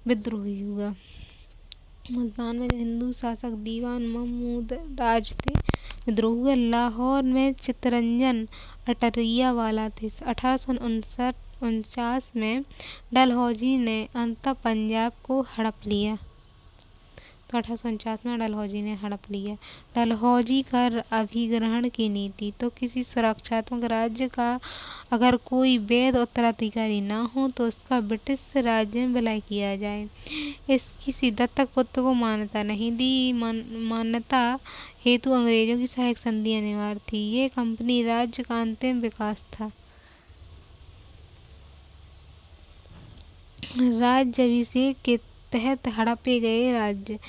विद्रोह हुआ। मुल्तान में जो हिंदू शासक दीवान महमूद राज थे, विद्रोह हुआ। लाहौर में चित्तरंजन अटरिया वाला थे। 1849 में डलहौजी ने अंततः पंजाब को हड़प लिया। तो 1849 में डलहौजी ने हड़प लिया। डलहौजी का अभिग्रहण की नीति। तो किसी सुरक्षात्मक राज्य का अगर कोई वैध उत्तराधिकारी न हो तो उसका ब्रिटिश राज्य में विलय किया जाए। किसी दत्तक पुत्र को मान्यता नहीं दी। मान्यता हेतु अंग्रेजों की सहायक संधि अनिवार्य थी। ये कंपनी राज्य का अंतिम विकास था। राज्याभिषेक के तहत हड़पे गए राज्य।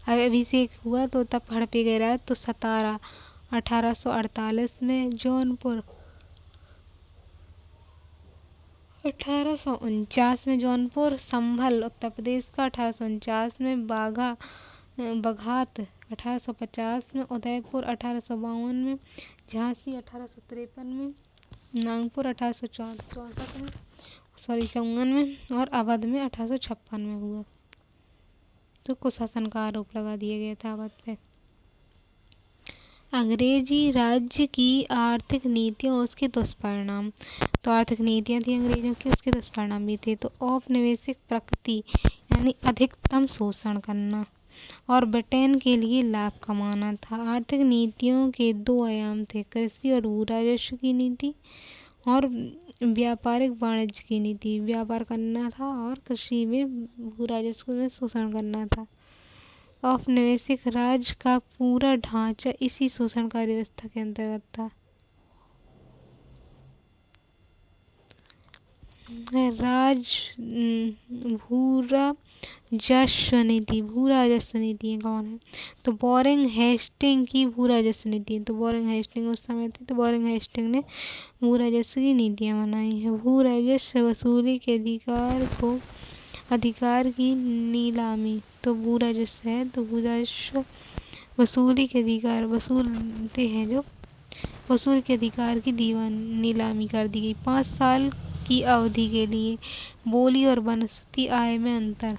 अभिषेक हुआ तो तब हड़पे गए राज्य। तो सतारा 1848 में, जौनपुर 1849 में, जौनपुर संभल उत्तर प्रदेश का 1849 में, बघात 1850 में, उदयपुर 1852 में, झांसी 1853 में, नागपुर 1864 में, 54 में और अवध में 1856 में हुआ। तो कुशासन का आरोप लगा दिया गया था अवध पे। अंग्रेजी राज्य की आर्थिक नीतियाँ और उसके दुष्परिणाम। तो आर्थिक नीतियाँ थी अंग्रेजों की, उसके दुष्परिणाम भी थे। तो औपनिवेशिक प्रकृति यानी अधिकतम शोषण करना और ब्रिटेन के लिए लाभ कमाना था। आर्थिक नीतियों के दो आयाम थे, कृषि और भू राजस्व की नीति और व्यापारिक वाणिज्य की नीति। व्यापार करना था और कृषि में भू राजस्व में शोषण करना था। औपनिवेशिक राज्य का पूरा ढांचा इसी शोषणकारी व्यवस्था के अंतर्गत था। भू राजस्व नीति। भू राजस्व नीति कौन है? तो बोरिंग हेस्टिंग की भू राजस्व नीति। तो बोरिंग हेस्टिंग उस समय थी, तो बोरिंग हेस्टिंग ने भू राजस्व की नीतियाँ बनाई हैं। भू राजस्व वसूली के अधिकार की नीलामी। तो भू राजस्व है, तो भू राजस्व वसूली के अधिकार, वसूलते हैं जो, वसूल के अधिकार की नीलामी कर दी गई। 5 साल की अवधि के लिए। बोली और वनस्पति आय में अंतर।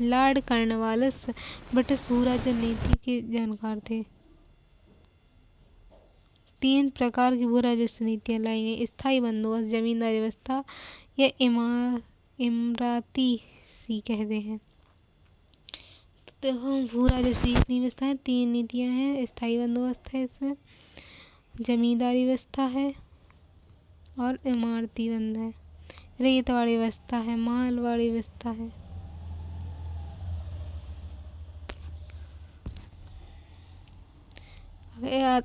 लॉर्ड कॉर्नवालिस ब्रिटिश भू राजस्व नीति के जानकार थे। 3 प्रकार की भू राजस्व नीतियाँ लाई गई। स्थायी बंदोबस्त, जमींदारी व्यवस्था या इमराती सी कहते हैं। तो हम भू राजस्व की व्यवस्था है, 3 नीतियाँ हैं। स्थायी बंदोबस्त है, इसमें जमींदारी व्यवस्था है और इमारती बंद है। रेतवाड़ी व्यवस्था है, मालवाड़ी व्यवस्था है।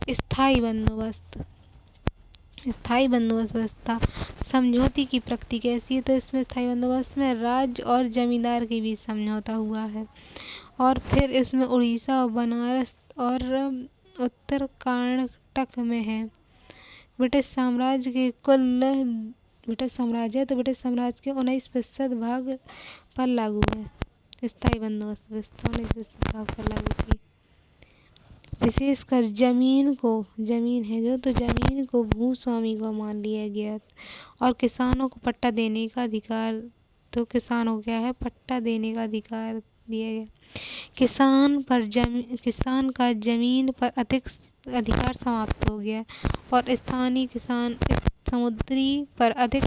स्थायी बंदोबस्त। स्थायी बंदोबस्त व्यवस्था समझौते की प्रकृति कैसी है? तो इसमें स्थायी बंदोबस्त में राज्य और जमींदार के बीच समझौता हुआ है। और फिर इसमें उड़ीसा और बनारस और उत्तर कर्नाटक में है। ब्रिटिश साम्राज्य के ब्रिटिश साम्राज्य है, तो ब्रिटिश साम्राज्य के 19% भाग पर लागू है स्थायी बंदोबस्त व्यवस्था। 19% भाग पर लागू की। विशेषकर जमीन है जो, तो जमीन को भूस्वामी को मान लिया गया और किसानों को पट्टा देने का अधिकार। तो किसानों को क्या है? पट्टा देने का अधिकार दिया गया। किसान का जमीन पर अधिकार समाप्त हो गया और स्थानीय किसान समुद्री पर अधिक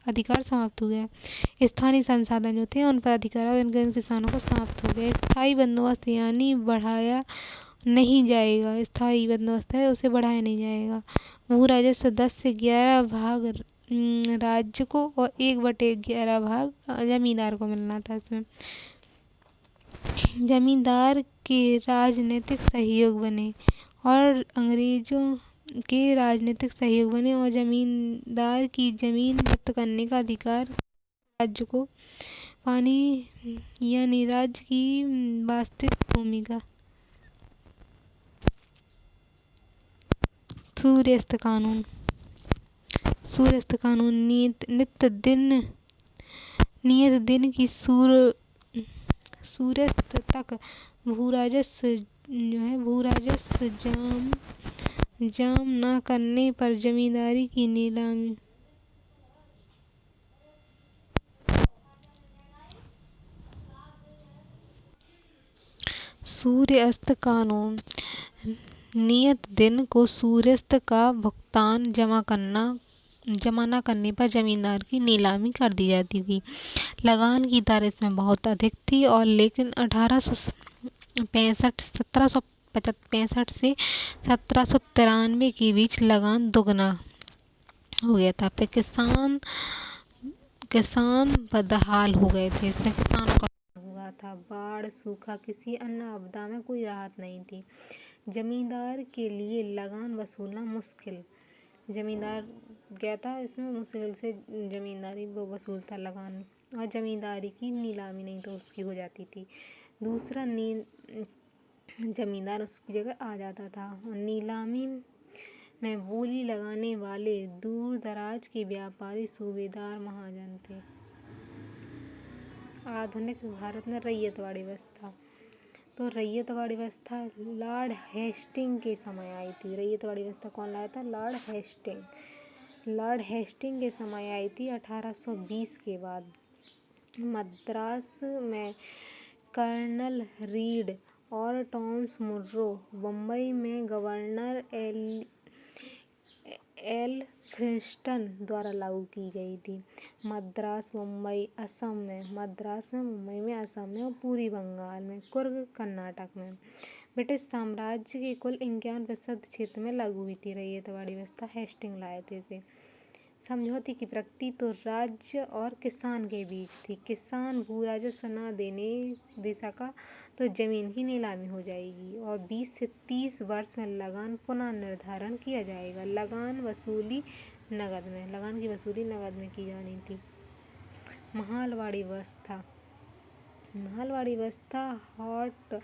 अधिकार समाप्त हो गया। स्थानीय संसाधन जो थे उन पर अधिकार इन किसानों को समाप्त हो गया। स्थायी बंदोबस्त यानी बढ़ाया नहीं जाएगा। स्थायी बंदोबस्त है, उसे बढ़ाया नहीं जाएगा। भू राजस्व 10 से 11 भाग राज्य को और 1/11 भाग जमींदार को मिलना था। इसमें जमींदार के राजनीतिक सहयोग बने और अंग्रेजों के राजनीतिक सहयोग बने और जमींदार की जमीन जब्त करने का अधिकार राज्य को पानी यानी राज्य की वास्तविक भूमिका। सूर्यास्त कानून। सूर्यास्त कानून नियत दिन की सूर्यास्त तक भू राजस्व जाम न करने पर जमींदारी की नीलामी। सूर्यास्त कानून। नियत दिन को सूर्यास्त का भुगतान जमा न करने पर जमींदार की नीलामी कर दी जाती थी। लगान की दर इसमें बहुत अधिक थी और लेकिन 1765 से 1793 के बीच लगान दुगना हो गया था। फिर किसान बदहाल हो गए थे। इसमें किसानों का हुआ था। बाढ़, सूखा, किसी अन्य आपदा में कोई राहत नहीं थी। जमींदार के लिए लगान वसूलना मुश्किल। जमींदार क्या था? इसमें मुश्किल से जमींदारी वो वसूलता लगान, और जमींदारी की नीलामी नहीं तो उसकी हो जाती थी। दूसरा जमींदार उसकी जगह आ जाता था। नीलामी में बोली लगाने वाले दूर दराज के व्यापारी सूबेदार महाजन थे। आधुनिक भारत में रैयतवाड़ी व्यवस्था। तो रैयतवाड़ी व्यवस्था लॉर्ड हेस्टिंग के समय आई थी। रैयतवाड़ी व्यवस्था कौन लाया था? Lord Hasting. लॉर्ड हेस्टिंग के समय आई थी 1820 के बाद। मद्रास में कर्नल रीड और टॉमस मुनरो, बम्बई में गवर्नर एल्फिंस्टन द्वारा लागू की गई थी। मद्रास, मुंबई, असम में, मद्रास में, मुंबई में, असम में और पूर्वी बंगाल में, कुर्ग कर्नाटक में ब्रिटिश साम्राज्य के कुल 51% क्षेत्र में लागू हुई थी रैयतवाड़ी व्यवस्था। हेस्टिंग लाए थे इसे। समझौते की प्रगति तो राज्य और किसान के बीच थी। किसान भू राजस्व न दे सका तो जमीन की नीलामी हो जाएगी और 20 से 30 वर्ष में लगान पुनः निर्धारण किया जाएगा। लगान की वसूली नगद में की जानी थी। महालवाड़ी व्यवस्था हॉट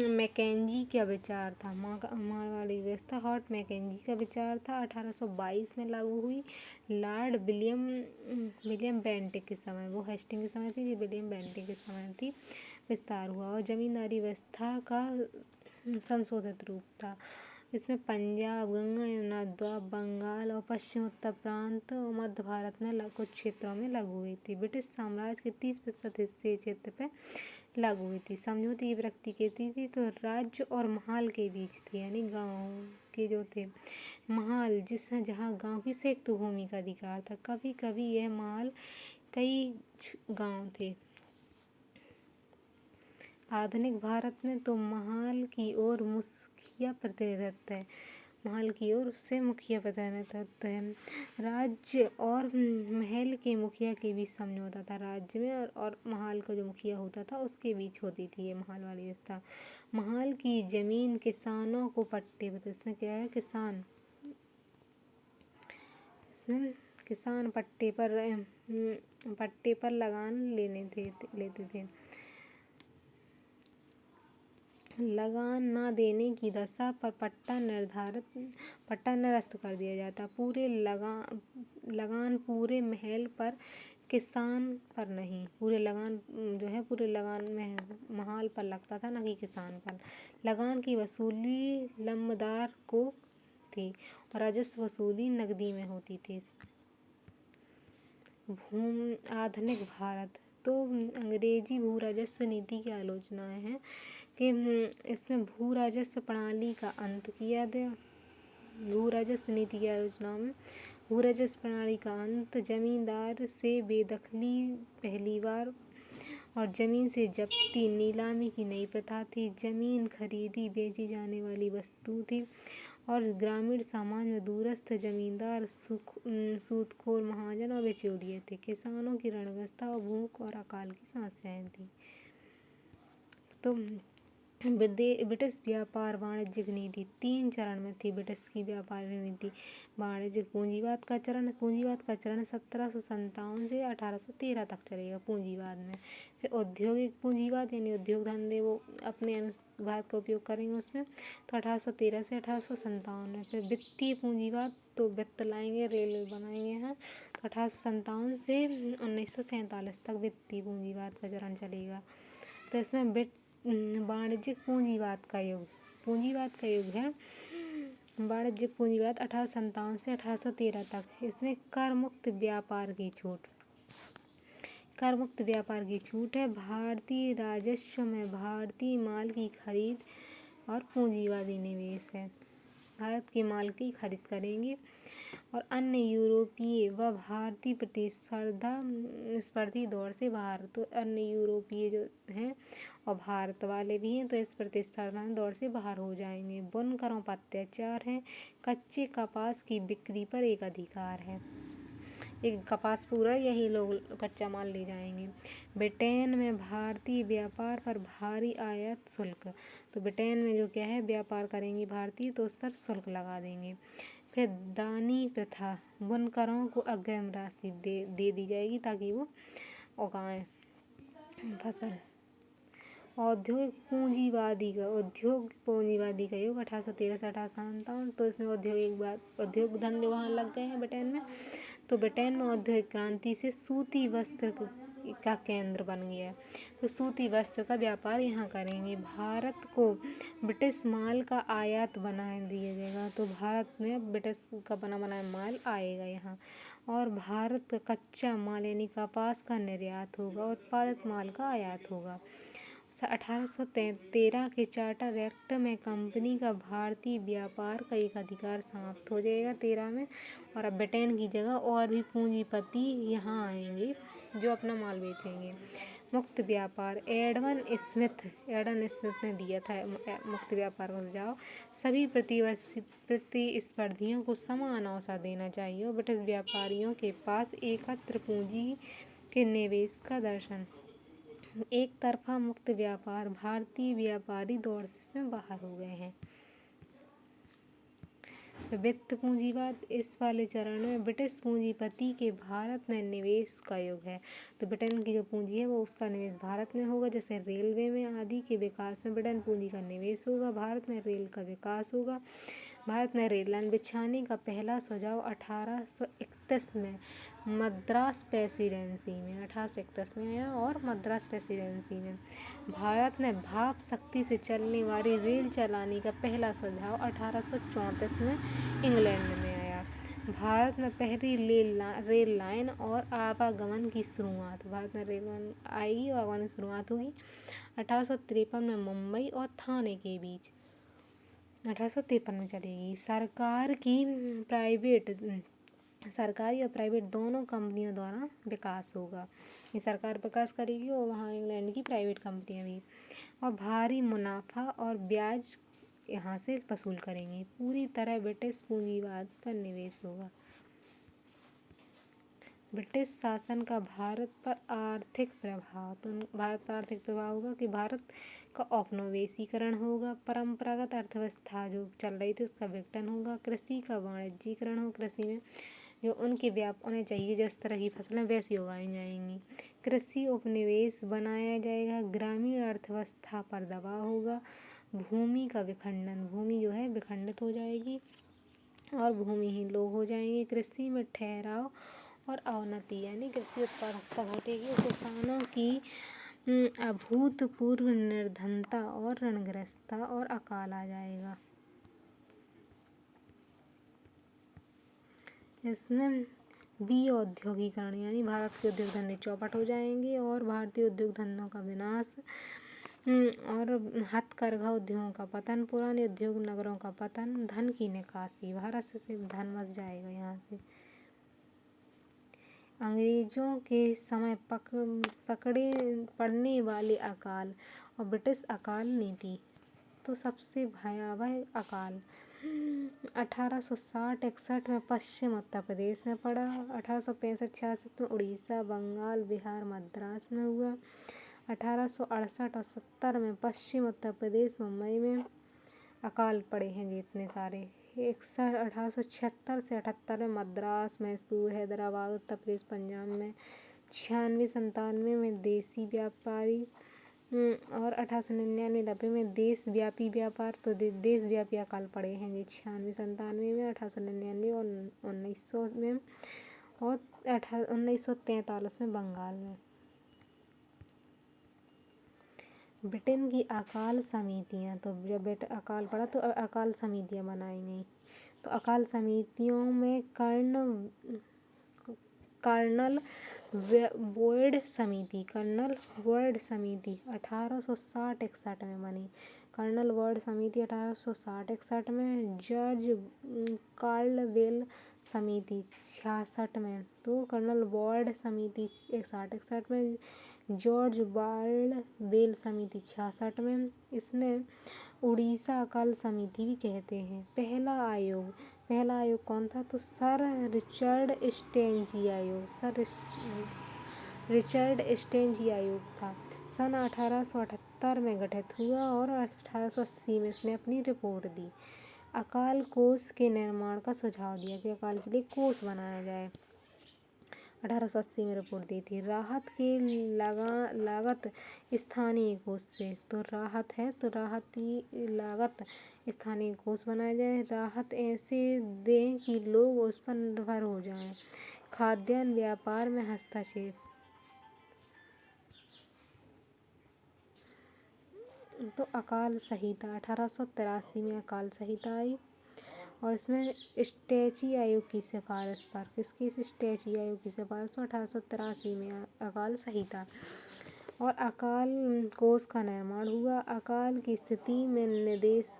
मैकेंजी का विचार था। महालवाड़ी व्यवस्था हॉट मैकेंजी का विचार था। 1822 में लागू हुई। लॉर्ड विलियम बेंटिक के समय, वो हेस्टिंग के समय थी, विलियम बेंटिक के समय थी, विस्तार हुआ और जमींदारी व्यवस्था का संशोधित रूप था। इसमें पंजाब, गंगा यमुना द्वीप, बंगाल और पश्चिम उत्तर प्रांत और मध्य भारत में कुछ क्षेत्रों में लागू हुई थी। ब्रिटिश साम्राज्य के 30% हिस्से क्षेत्र पर लागू हुई थी। समझौते की प्रगति कहती थी तो राज्य और महाल के बीच थी, यानी गांव के जो थे महाल, जहाँ गांव की संयुक्त भूमि का अधिकार था। कभी कभी यह महाल कई गांव थे। आधुनिक भारत में तो महाल की ओर मुखिया प्रतिनिधित्व है। राज्य और महल के मुखिया के बीच समझौता था। राज्य में और महाल का जो मुखिया होता था उसके बीच होती थी ये महाल वाली व्यवस्था। महाल की जमीन किसानों को पट्टे पर, इसमें क्या है, किसान पट्टे पर लगान लेते थे। लगान न देने की दशा पर पट्टा निरस्त कर दिया जाता। लगान पूरे महल पर, किसान पर नहीं। पूरे लगान महाल पर लगता था, न कि किसान पर। लगान की वसूली लंबदार को थी और राजस्व वसूली नकदी में होती थी। आधुनिक भारत तो अंग्रेजी भू राजस्व नीति की आलोचनाएं हैं कि इसमें भू राजस्व प्रणाली का अंत किया गया। भू राजस्व नीति की आलोचना में भू राजस्व प्रणाली का अंत, जमींदार से बेदखली पहली बार और जमीन से जब्ती नीलामी की नई प्रथा थी। जमीन खरीदी बेची जाने वाली वस्तु थी और ग्रामीण समाज में दूरस्थ जमींदार, सूदखोर महाजन और बिचौलिए थे। किसानों की ऋणग्रस्तता और भूख और अकाल की समस्याएं थी। तो ब्रिटिश व्यापार वाणिज्यिक नीति 3 चरण में थी। ब्रिटिश की व्यापार नीति वाणिज्यिक पूंजीवाद का चरण 1757 से 1813 तक चलेगा पूंजीवाद में। फिर औद्योगिक पूंजीवाद, यानी उद्योग धंधे वो अपने अनुभाग का उपयोग करेंगे उसमें, तो 1813 से 1857 में। फिर वित्तीय पूंजीवाद, तो वित्त लाएंगे, रेलवे बनाएंगे हैं, तो 1857 से 1947 तक वित्तीय पूंजीवाद का चरण चलेगा। तो इसमें वाणिज्यिक पूंजीवाद का युग है। वाणिज्यिक पूंजीवाद 1857 से 1813 तक। इसमें कर मुक्त व्यापार की छूट है। भारतीय राजस्व में भारतीय माल की खरीद और पूंजीवादी निवेश है। भारत के माल की खरीद करेंगे और अन्य यूरोपीय व भारतीय प्रतिस्पर्धी दौर से बाहर। तो अन्य यूरोपीय जो हैं और भारत वाले भी हैं तो इस प्रतिस्पर्धा दौर से बाहर हो जाएंगे। बुनकरों पर अत्याचार है। कच्चे कपास की बिक्री पर एक अधिकार है। एक कपास पूरा यही लोग कच्चा माल ले जाएंगे। ब्रिटेन में भारतीय व्यापार पर भारी आयात शुल्क। तो ब्रिटेन में जो क्या है, व्यापार करेंगे भारतीय तो उस पर शुल्क लगा देंगे। फिर दानी प्रथा, बुनकरों को अग्रिम राशि दे दी जाएगी ताकि वो उगाएं फसल। औद्योगिक पूंजीवादी का युग 1813 से 1857। तो इसमें औद्योगिक धंधे वहाँ लग गए हैं ब्रिटेन में। तो ब्रिटेन में औद्योगिक क्रांति से सूती वस्त्र का केंद्र बन गया। तो सूती वस्त्र का व्यापार यहाँ करेंगे। भारत को ब्रिटिश माल का आयात बना दिया जाएगा, तो भारत में ब्रिटिश का बना बनाया माल आएगा यहाँ। और भारत का कच्चा माल यानी कपास का निर्यात होगा, उत्पादित माल का आयात होगा। 1813 के चार्टर एक्ट में कंपनी का भारतीय व्यापार का एक अधिकार समाप्त हो जाएगा 13 में। और अब ब्रिटेन की जगह और भी पूंजीपति यहाँ आएंगे जो अपना माल बेचेंगे। मुक्त व्यापार एडम स्मिथ ने दिया था मुक्त व्यापार का सुझाव। सभी प्रतिस्पर्धियों को समान अवसर देना चाहिए और ब्रिटिश व्यापारियों के पास एकत्र पूंजी के निवेश का दर्शन। एक तरफा मुक्त व्यापार भारतीय व्यापारी दौड़ से इसमें बाहर हो गए हैं। वित्त पूंजीवाद इस वाले चरण में ब्रिटिश पूंजीपति के भारत में निवेश का योग है। तो ब्रिटेन की जो पूंजी है वो उसका निवेश भारत में होगा। जैसे रेलवे में आदि के विकास में ब्रिटेन पूंजी का निवेश होगा, भारत में रेल का विकास होगा। भारत में रेल लाइन बिछाने का पहला सुझाव 1831 में मद्रास प्रेसिडेंसी में 1831 में आया और मद्रास प्रेसिडेंसी में। भारत में भाप शक्ति से चलने वाली रेल चलाने का पहला सुझाव 1834 में इंग्लैंड में आया। भारत में पहली रेल लाइन और आवागमन की शुरुआत, भारत में रेल लाइन आएगी और आवागमन की शुरुआत होगी 1853 में मुंबई और थाने के बीच 1853 में चलेगी। सरकारी और प्राइवेट दोनों कंपनियों द्वारा विकास होगा। ये सरकार विकास करेगी और वहाँ इंग्लैंड की प्राइवेट कंपनियाँ भी। और भारी मुनाफा और ब्याज यहाँ से वसूल करेंगी। पूरी तरह ब्रिटिश पूंजीवाद पर निवेश होगा। ब्रिटिश शासन का भारत पर आर्थिक प्रभाव, तो भारत पर आर्थिक प्रभाव होगा कि भारत का औपनिवेशीकरण होगा। परंपरागत अर्थव्यवस्था जो चल रही थी उसका विघटन होगा। कृषि का वाणिज्यीकरण हो, कृषि में जो उनके होने चाहिए जिस तरह की फसलें वैसी उगाई जाएंगी। कृषि उपनिवेश बनाया जाएगा। ग्रामीण अर्थव्यवस्था पर दबाव होगा। भूमि का विखंडन, भूमि जो है विखंडित हो जाएगी और भूमिहीन लोग हो जाएंगे। कृषि में ठहराव और अवनति यानी कृषि उत्पादकता घटेगी। किसानों की अभूतपूर्व निर्धनता और ऋणग्रस्तता और अकाल आ जाएगा। इसमें औद्योगिकरण यानी भारत के उद्योग धंधे चौपट हो जाएंगे और भारतीय उद्योग धंधों का विनाश और हथकरघा उद्योगों का पतन, पुराने उद्योग नगरों का पतन, धन की निकासी, भारत से धन बस जाएगा यहाँ से। अंग्रेजों के समय पड़ने वाले अकाल और ब्रिटिश अकाल नीति, तो सबसे भयावह अकाल 1860-61 में पश्चिम उत्तर प्रदेश में पड़ा। 1865-66 में उड़ीसा, बंगाल, बिहार, मद्रास में हुआ। 1868 और 70 में पश्चिम उत्तर प्रदेश, मुंबई में अकाल पड़े हैं जितने सारे। 1876 से 78 में मद्रास, मैसूर, हैदराबाद, उत्तर प्रदेश, पंजाब में। 96-97 में देसी व्यापारी और 1899-90 में देश व्यापी व्यापार, तो देश व्यापी अकाल पड़े हैं जी 96-97 में, 1899 और 1900 में और 1943 में बंगाल में। ब्रिटेन की अकाल समितियाँ, तो जब अकाल पड़ा तो अकाल समितियाँ बनाई गई। तो अकाल समितियों में कर्नल वॉयड समिति 1860-61 में बनी। कर्नल वॉयड समिति 1860-61 में। जॉर्ज कार्लवेल समिति 66 में। तो कर्नल वॉयड समिति 61 में, जॉर्ज कार्लवेल समिति 66 में। इसने उड़ीसा अकाल समिति भी कहते हैं। पहला आयोग कौन था? तो सर रिचर्ड स्टेंजी आयोग था। सन 1878 में गठित हुआ और 1880 में इसने अपनी रिपोर्ट दी। अकाल कोष के निर्माण का सुझाव दिया कि अकाल के लिए कोष बनाया जाए। 1880 में रिपोर्ट दी थी। राहत की लागत स्थानीय कोष से, तो राहत है तो राहत की लागत स्थानीय कोष बनाया जाए। राहत ऐसे दें कि लोग उस पर निर्भर हो जाएं। खाद्यान्न व्यापार में हस्तक्षेप, तो अकाल संहिता 1883 में अकाल संहिता आई और इसमें स्टैची आयोग की सिफारिश पर, किसकी स्टैची आयोग की सिफारिश पर 1883 में अकाल संहिता। और अकाल कोष का निर्माण हुआ। अकाल की स्थिति में निर्देश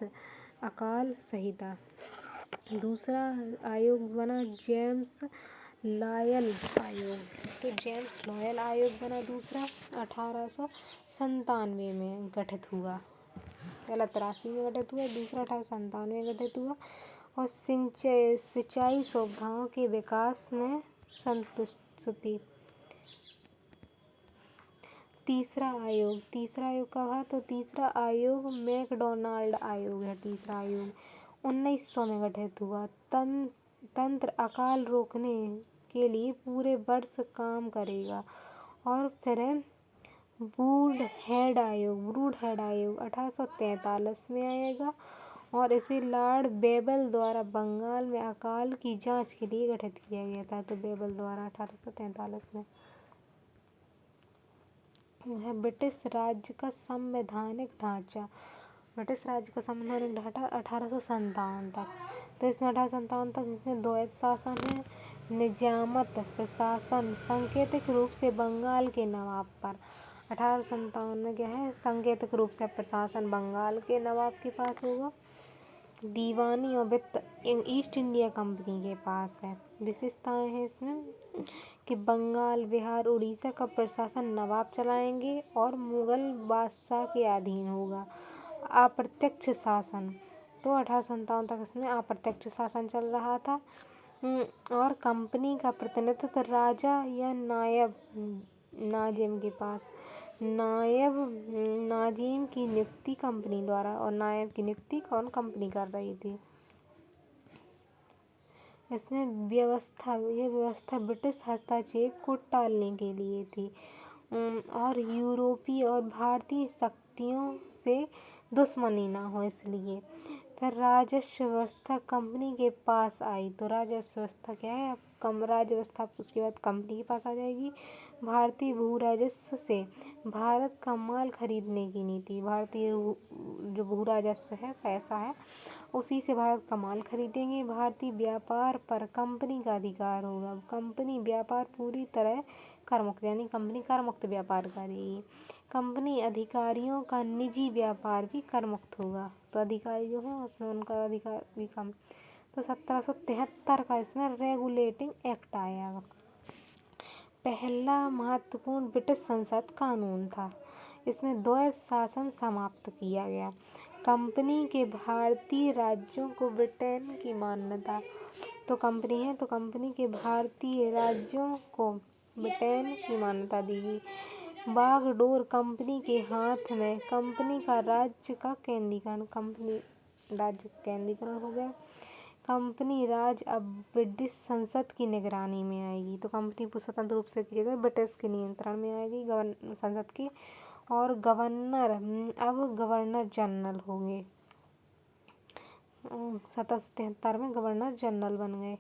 अकाल संहिता। दूसरा आयोग बना जेम्स लॉयल आयोग। तो जेम्स लॉयल आयोग बना दूसरा 1897 में गठित हुआ। पहला 83 में गठित हुआ, दूसरा 1897 में गठित हुआ और सिंचाई सुविधाओं के विकास में संतुष्टि। तीसरा आयोग कब है? तो तीसरा आयोग मैकडॉनल्ड आयोग है। तीसरा आयोग 1900 में गठित हुआ। तंत्र अकाल रोकने के लिए पूरे वर्ष काम करेगा। और फिर है वुडहेड आयोग 1843 में आएगा और इसे लॉर्ड बेबल द्वारा बंगाल में अकाल की जांच के लिए गठित किया गया था। तो बेबल द्वारा 1843 में। ब्रिटिश राज्य का संवैधानिक ढांचा। ब्रिटिश राज्य का संवैधानिक ढांचा 1857 तक। तो इसमें 1857 तक इसमें द्वैत शासन है। निजामत प्रशासन सांकेतिक रूप से बंगाल के नवाब पर। 1857 में क्या है? सांकेतिक रूप से प्रशासन बंगाल के नवाब के पास होगा। दीवानी और वित्त ईस्ट इंडिया कंपनी के पास है। विशेषताएं हैं इसमें कि बंगाल, बिहार, उड़ीसा का प्रशासन नवाब चलाएंगे और मुगल बादशाह के अधीन होगा। अप्रत्यक्ष शासन। तो 1857 तक इसमें अप्रत्यक्ष शासन चल रहा था। और कंपनी का प्रतिनिधित्व राजा या नायब नाजिम के पास। नायब नाजिम की नियुक्ति कंपनी द्वारा और नायब की नियुक्ति कौन? कंपनी कर रही थी। इसमें यह व्यवस्था ब्रिटिश हस्तक्षेप को टालने के लिए थी और यूरोपीय और भारतीय शक्तियों से दुश्मनी ना हो इसलिए। फिर राजस्व व्यवस्था कंपनी के पास आई। तो राजस्व व्यवस्था क्या है? अब राजस्व व्यवस्था उसके बाद कंपनी के पास आ जाएगी। भारतीय भू राजस्व से भारत का माल खरीदने की नीति। भारतीय जो भू राजस्व है, पैसा है, उसी से भारत का माल खरीदेंगे। भारतीय व्यापार पर कंपनी का अधिकार होगा। कंपनी व्यापार पूरी तरह कर मुक्त, यानी कंपनी कर मुक्त व्यापार करेगी। कंपनी अधिकारियों का निजी व्यापार भी कर मुक्त होगा। तो अधिकारी जो है उसमें उनका अधिकार भी कम। तो 1773 का इसमें रेगुलेटिंग एक्ट आया। पहला महत्वपूर्ण ब्रिटिश संसद कानून था। इसमें द्वैत शासन समाप्त किया गया। कंपनी के भारतीय राज्यों को ब्रिटेन की मान्यता। तो कंपनी है, तो कंपनी के भारतीय राज्यों को ब्रिटेन की मान्यता दी गई। बागडोर कंपनी के हाथ में। कंपनी का राज्य का केंद्रीकरण। कंपनी राज्य केंद्रीकरण हो गया। कंपनी राज अब ब्रिटिश संसद की निगरानी में आएगी। तो कंपनी स्वतंत्र रूप से की गई ब्रिटिश के नियंत्रण में आएगी संसद की। और गवर्नर अब गवर्नर जनरल होंगे। 1773 में गवर्नर जनरल बन गए।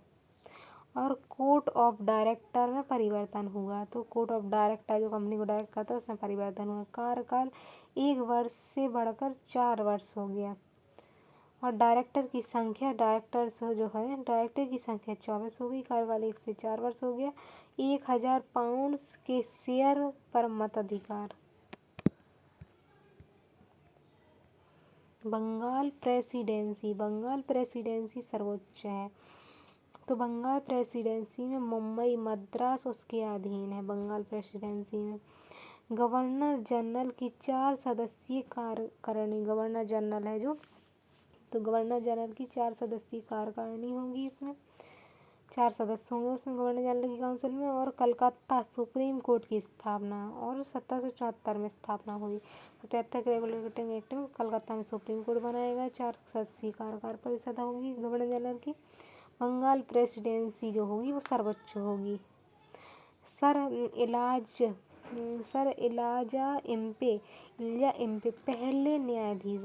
और कोर्ट ऑफ डायरेक्टर में परिवर्तन हुआ। तो कोर्ट ऑफ डायरेक्टर जो कंपनी को डायरेक्ट करता है उसमें परिवर्तन हुआ। कार्यकाल 1 वर्ष से बढ़कर 4 वर्ष हो गया। और डायरेक्टर की संख्या डायरेक्टर की संख्या 24 हो गई। कार्यकाल 1 से 4 वर्ष हो गया। 1000 पाउंड के शेयर पर मताधिकार। बंगाल प्रेसिडेंसी सर्वोच्च है। तो बंगाल प्रेसिडेंसी में मुंबई, मद्रास उसके अधीन है। बंगाल प्रेसिडेंसी में गवर्नर जनरल की 4 सदस्यीय कार्यकारिणी। गवर्नर जनरल है जो, तो गवर्नर जनरल की 4 सदस्यीय कार्यकारिणी होगी। इसमें 4 सदस्य होंगे उसमें गवर्नर जनरल की काउंसिल में। और कलकत्ता सुप्रीम कोर्ट की स्थापना और 1774 में स्थापना हुई। 73 के रेगुलेटिंग एक्ट में कलकत्ता में सुप्रीम कोर्ट बनाया गया। 4 सदस्यीय कार्यकार परिषद होगी गवर्नर जनरल की। बंगाल प्रेसिडेंसी जो होगी वो सर्वोच्च होगी। सर इलियाजा इम्पे पहले न्यायाधीश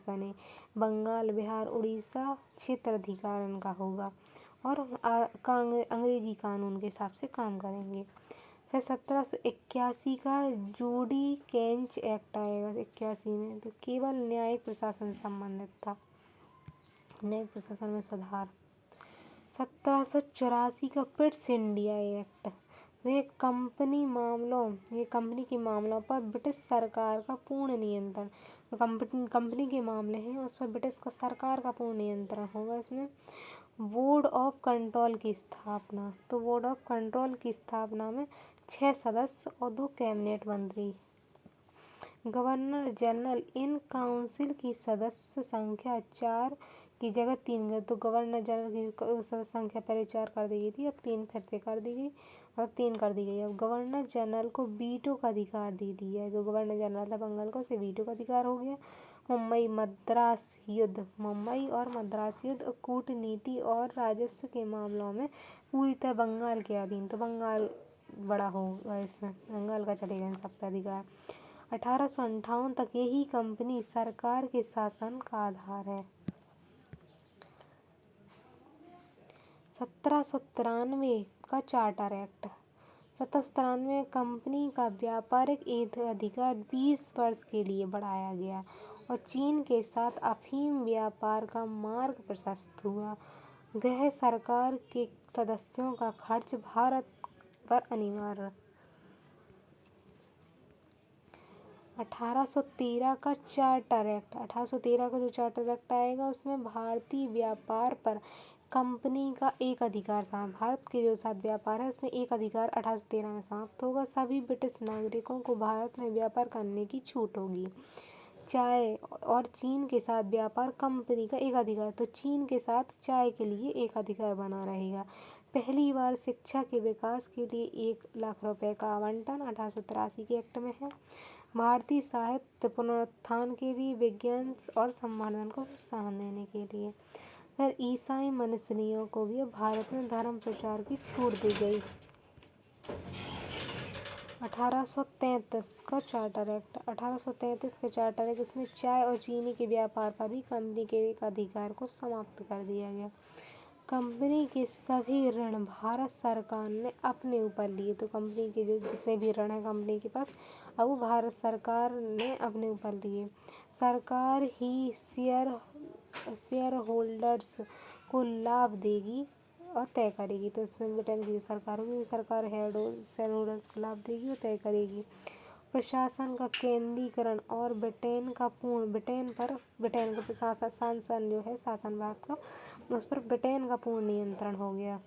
बने। बंगाल, बिहार, उड़ीसा क्षेत्राधिकार इनका होगा और अंग्रेजी कानून के हिसाब से काम करेंगे। फिर 1781 का जूडी केंच एक्ट आएगा 81 में, तो केवल न्यायिक प्रशासन से संबंधित था, न्यायिक प्रशासन में सुधार। 1784 का पिट्स इंडिया एक्ट, ये कंपनी के मामलों पर ब्रिटिश सरकार का पूर्ण नियंत्रण, तो कंपनी के मामले हैं उस पर ब्रिटिश का सरकार का पूर्ण नियंत्रण होगा। इसमें बोर्ड ऑफ कंट्रोल की स्थापना, तो बोर्ड ऑफ कंट्रोल की स्थापना में 6 सदस्य और 2 कैबिनेट मंत्री। गवर्नर जनरल इन काउंसिल की सदस्य संख्या 4 की जगह 3 गई, तो गवर्नर जनरल की सदस्य संख्या पहले 4 कर दी गई थी, अब 3 फिर से कर दी गई, अब 3 कर दी गई। अब गवर्नर जनरल को वीटो का अधिकार दे दिया है, जो गवर्नर जनरल था बंगाल का, उसे वीटो का अधिकार हो गया। मुंबई और मद्रास युद्ध कूटनीति और राजस्व के मामलों में पूरी तरह बंगाल के अधीन, तो बंगाल बड़ा होगा, इसमें बंगाल का चलेगा इन सब पे अधिकार। 1858 तक यही कंपनी सरकार के शासन का आधार है। 1793 का चार्टर एक्ट, 1793 में कंपनी का व्यापारिक अधिकार 20 वर्ष के लिए बढ़ाया गया और चीन के साथ अफीम व्यापार का मार्ग प्रशस्त हुआ। गृह सरकार के सदस्यों का खर्च भारत पर अनिवार्य। 1813 का चार्टर एक्ट, 1813 का जो चार्टर एक्ट आएगा उसमें भारतीय व्यापार पर कंपनी का एक अधिकार भारत के जो साथ व्यापार है उसमें एक अधिकार 1813 में समाप्त होगा। सभी ब्रिटिश नागरिकों को भारत में व्यापार करने की छूट होगी। चाय और चीन के साथ व्यापार कंपनी का एक अधिकार, तो चीन के साथ चाय के लिए एक अधिकार बना रहेगा। पहली बार शिक्षा के विकास के लिए 1 लाख रुपए का आवंटन 1883 के एक्ट में है। भारतीय साहित्य पुनरुत्थान के लिए विज्ञान और संवर्धन को प्रोत्साहन देने के लिए। फिर ईसाई मिशनरियों को भी भारत में धर्म प्रचार की छूट दी गई। 1833 का चार्टर एक्ट, 1833 का चार्टर एक्ट, इसमें चाय और चीनी के व्यापार पर भी कंपनी के एक अधिकार को समाप्त कर दिया गया। कंपनी के सभी ऋण भारत सरकार ने अपने ऊपर लिए, तो कंपनी के जो जितने भी ऋण हैं कंपनी के पास अब वो भारत सरकार ने अपने ऊपर लिए। सरकार ही शेयर होल्डर्स को लाभ देगी और तय करेगी, तो इसमें ब्रिटेन की जो सरकार होगी वो सरकार शेयर होल्डर्स को लाभ देगी और तय करेगी। प्रशासन का केंद्रीकरण और ब्रिटेन का प्रशासन जो है शासन भारत का, उस पर ब्रिटेन का पूर्ण नियंत्रण हो गया।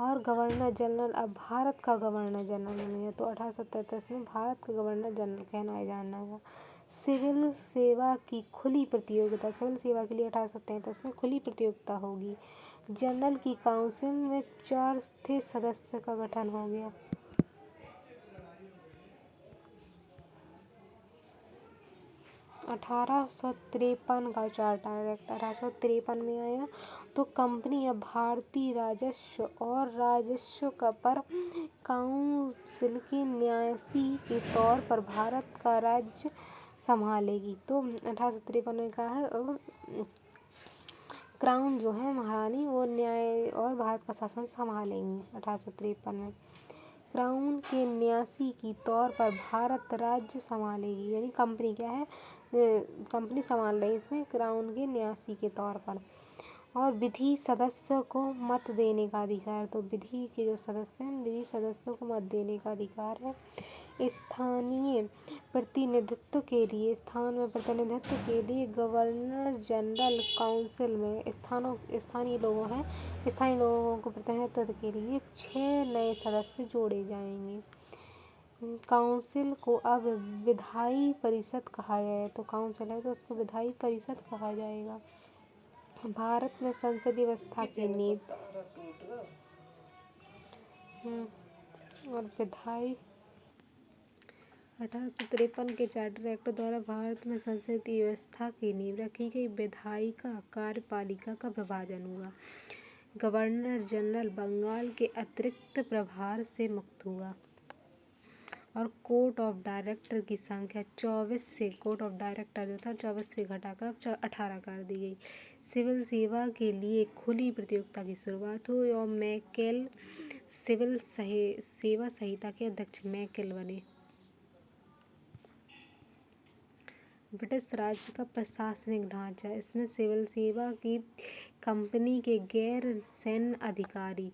और गवर्नर जनरल अब भारत का गवर्नर जनरल बन गया, तो 1833 में भारत का गवर्नर जनरल कहलाया जाएगा। सिविल सेवा की खुली प्रतियोगिता, सिविल सेवा के लिए 1833 में खुली प्रतियोगिता होगी। जनरल की काउंसिल में 4 सदस्य का गठन हो गया। 1853 का चार्टर एक्ट 1853 में आया, तो कंपनी अब भारतीय राजस्व और राजस्व पर काउंसिल की न्यासी के तौर पर भारत का राज्य संभालेगी। तो 1853 में कहा है क्राउन जो है महारानी वो न्याय और भारत का शासन संभालेंगी। 1853 में क्राउन के न्यासी की तौर पर भारत राज्य संभालेगी, यानी कंपनी क्या है कंपनी संभाल रही है इसमें क्राउन के न्यासी के तौर पर। और विधि सदस्य को मत देने का अधिकार, तो विधि के जो सदस्य हैं विधि सदस्यों को मत देने का अधिकार है। स्थानीय प्रतिनिधित्व के लिए गवर्नर जनरल काउंसिल में स्थानीय लोगों को प्रतिनिधित्व के लिए 6 नए सदस्य जोड़े जाएंगे। काउंसिल को अब विधायी परिषद कहा जाए, तो काउंसिल है तो उसको विधायी परिषद कहा जाएगा। भारत में संसदीय व्यवस्था की नींव और विधायी 1853 के चार्टर एक्ट द्वारा भारत में संसदीय व्यवस्था की नींव रखी गई। विधायिका कार्यपालिका का विभाजन हुआ। गवर्नर जनरल बंगाल के अतिरिक्त प्रभार से मुक्त हुआ और कोर्ट ऑफ डायरेक्टर की संख्या 24 से कोर्ट ऑफ डायरेक्टर जो था 24 से घटाकर 18 कर दी गई। सिविल सेवा के लिए खुली प्रतियोगिता की शुरुआत हुई और मैकेल सिविल सेवा संहिता के अध्यक्ष मैकेल बने। ब्रिटिश राज्य का प्रशासनिक ढांचा, इसमें सिविल सेवा की कंपनी के गैर सैन्य अधिकारी